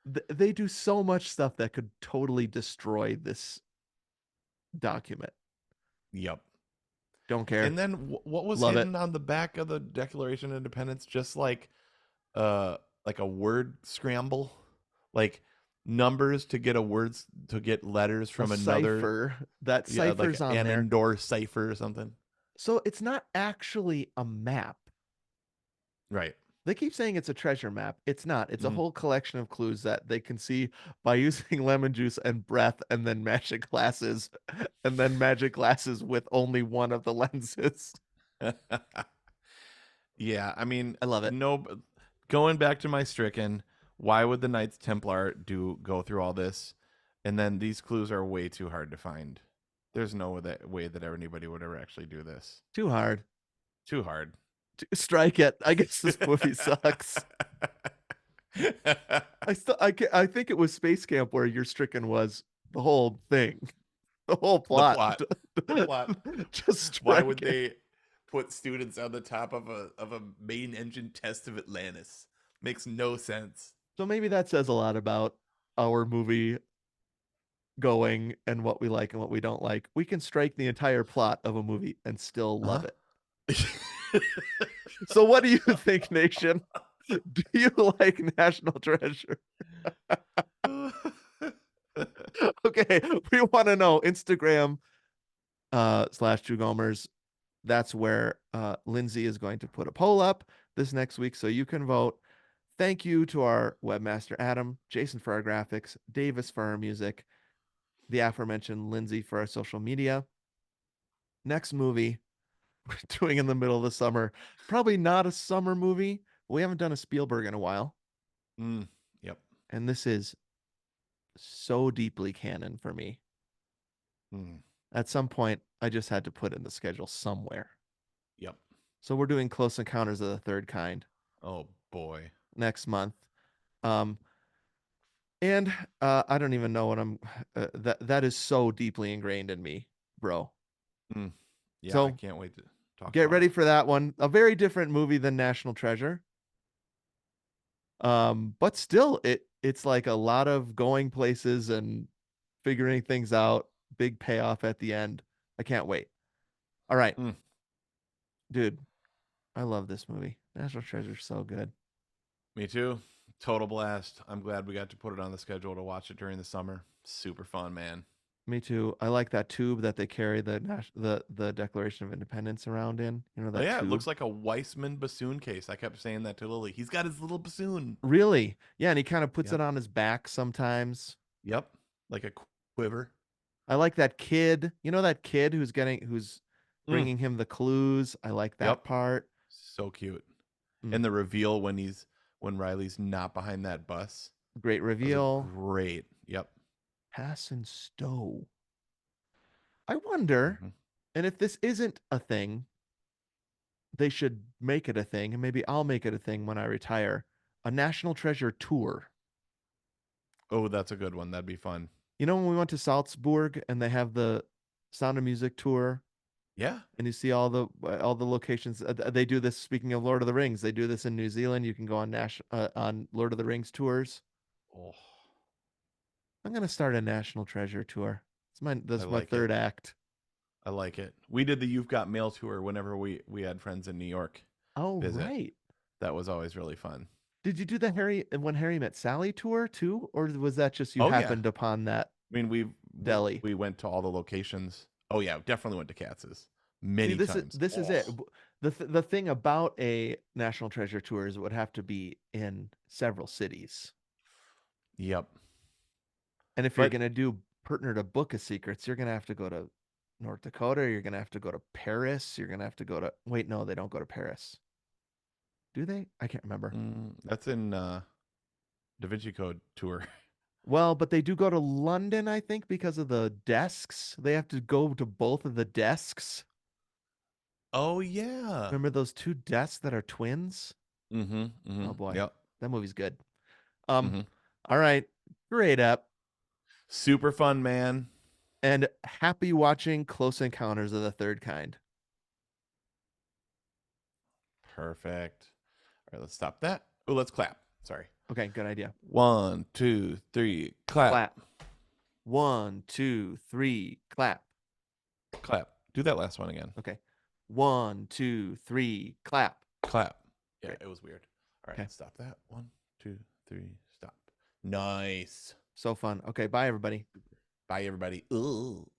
S1: They do so much stuff that could totally destroy this document.
S2: Yep.
S1: Don't care.
S2: And then what was
S1: Love it.
S2: hidden on the back of the Declaration of Independence? Just like a word scramble, like numbers to get to get letters
S1: A
S2: from another.
S1: cipher. That
S2: Yeah, like
S1: cipher's on
S2: an
S1: there.
S2: indoor cipher or something.
S1: So it's not actually a map.
S2: Right.
S1: They keep saying it's a treasure map. It's not. It's a
S2: Mhm.
S1: whole collection of clues that they can see by using lemon juice and breath and then magic glasses and then magic glasses with only one of the lenses.
S2: Yeah, I mean,
S1: I love it.
S2: no. Going back to my stricken, why would the Knights Templar go through all this, and then these clues are way too hard to find. There's no way that anybody would ever actually do this.
S1: Too hard.
S2: Too hard.
S1: Strike it. I guess this movie sucks. I think it was Space Camp where your stricken was the whole thing, the whole
S2: The
S1: plot.
S2: plot. The plot.
S1: Just
S2: Why
S1: strike
S2: would
S1: it.
S2: they put students on the top of a main engine test of Atlantis? Makes no sense.
S1: So maybe that says a lot about our movie going and what we like and what we don't like. We can strike the entire plot of a movie and still love it. So what do you think, Nation? Do you like National Treasure? Okay, we want to know. Instagram /TrueGomers. That's where Lindsay is going to put a poll up this next week so you can vote. Thank you to our webmaster Adam, Jason for our graphics, Davis for our music, the aforementioned Lindsay for our social media. Next movie we're doing in the middle of the summer. Probably not a summer movie. We haven't done a Spielberg in a while.
S2: Yep.
S1: And this is so deeply canon for me. At some point, I just had to put in the schedule somewhere.
S2: Yep.
S1: So we're doing Close Encounters of the Third Kind.
S2: Oh boy.
S1: Next month. And I don't even know what I'm that is so deeply ingrained in me, bro.
S2: Yeah,
S1: so
S2: I can't wait to talk
S1: get
S2: about
S1: ready
S2: it.
S1: for that one. A very different movie than National Treasure. But still it's like a lot of going places and figuring things out. Big payoff at the end. I can't wait. All right. Dude, I love this movie. National Treasure's so good.
S2: Me too. Total blast. I'm glad we got to put it on the schedule to watch it during the summer. Super fun, man.
S1: Me too. I like that tube that they carry the Declaration of Independence around in. You know that
S2: Oh yeah,
S1: tube?
S2: it looks like a Weissman bassoon case. I kept saying that to Lily. He's got his little bassoon.
S1: Really? Yeah, and he kind of puts it on his back sometimes.
S2: Yep. Like a quiver.
S1: I like that kid. You know that kid who's bringing him the clues. I like that part.
S2: So cute. And the reveal when Riley's not behind that bus.
S1: Great reveal.
S2: Great. Yep.
S1: Pass and stow. I wonder, and if this isn't a thing, they should make it a thing, and maybe I'll make it a thing when I retire. A National Treasure tour.
S2: Oh, that's a good one. That'd be fun.
S1: You know when we went to Salzburg and they have the Sound of Music tour?
S2: Yeah.
S1: And you see all the locations. They do this. Speaking of Lord of the Rings, they do this in New Zealand. You can go on Lord of the Rings tours.
S2: Oh.
S1: I'm gonna start a National Treasure tour. That's my third act.
S2: I like it. We did the You've Got Mail tour whenever we had friends in New York.
S1: Oh, right.
S2: That was always really fun.
S1: Did you do the When Harry Met Sally tour too, or was that just you happened upon that?
S2: I mean,
S1: Delhi.
S2: We went to all the locations. Oh yeah, definitely went to Katz's many times.
S1: This is it. The thing about a National Treasure tour is it would have to be in several cities.
S2: Yep.
S1: And if you're gonna do Partner to Book of Secrets, you're gonna have to go to North Dakota. You're gonna have to go to Paris. You're gonna have to go to. Wait, no, they don't go to Paris. Do they? I can't remember.
S2: That's in Da Vinci Code tour.
S1: Well, but they do go to London, I think, because of the desks. They have to go to both of the desks.
S2: Oh yeah.
S1: Remember those two desks that are twins?
S2: Oh
S1: boy.
S2: Yep.
S1: That movie's good. All right. Great up.
S2: Super fun, man.
S1: And happy watching Close Encounters of the Third Kind.
S2: Perfect. All right, let's stop that. Oh, let's clap. Sorry.
S1: Okay, good idea.
S2: 1, 2, 3, clap.
S1: Clap. 1, 2, 3, clap.
S2: Clap. Do that last one again.
S1: Okay. 1, 2, 3, clap.
S2: Clap. Yeah, it was weird. All right, stop that. 1, 2, 3, stop. Nice.
S1: So fun. Okay, bye everybody.
S2: Bye everybody. Ooh.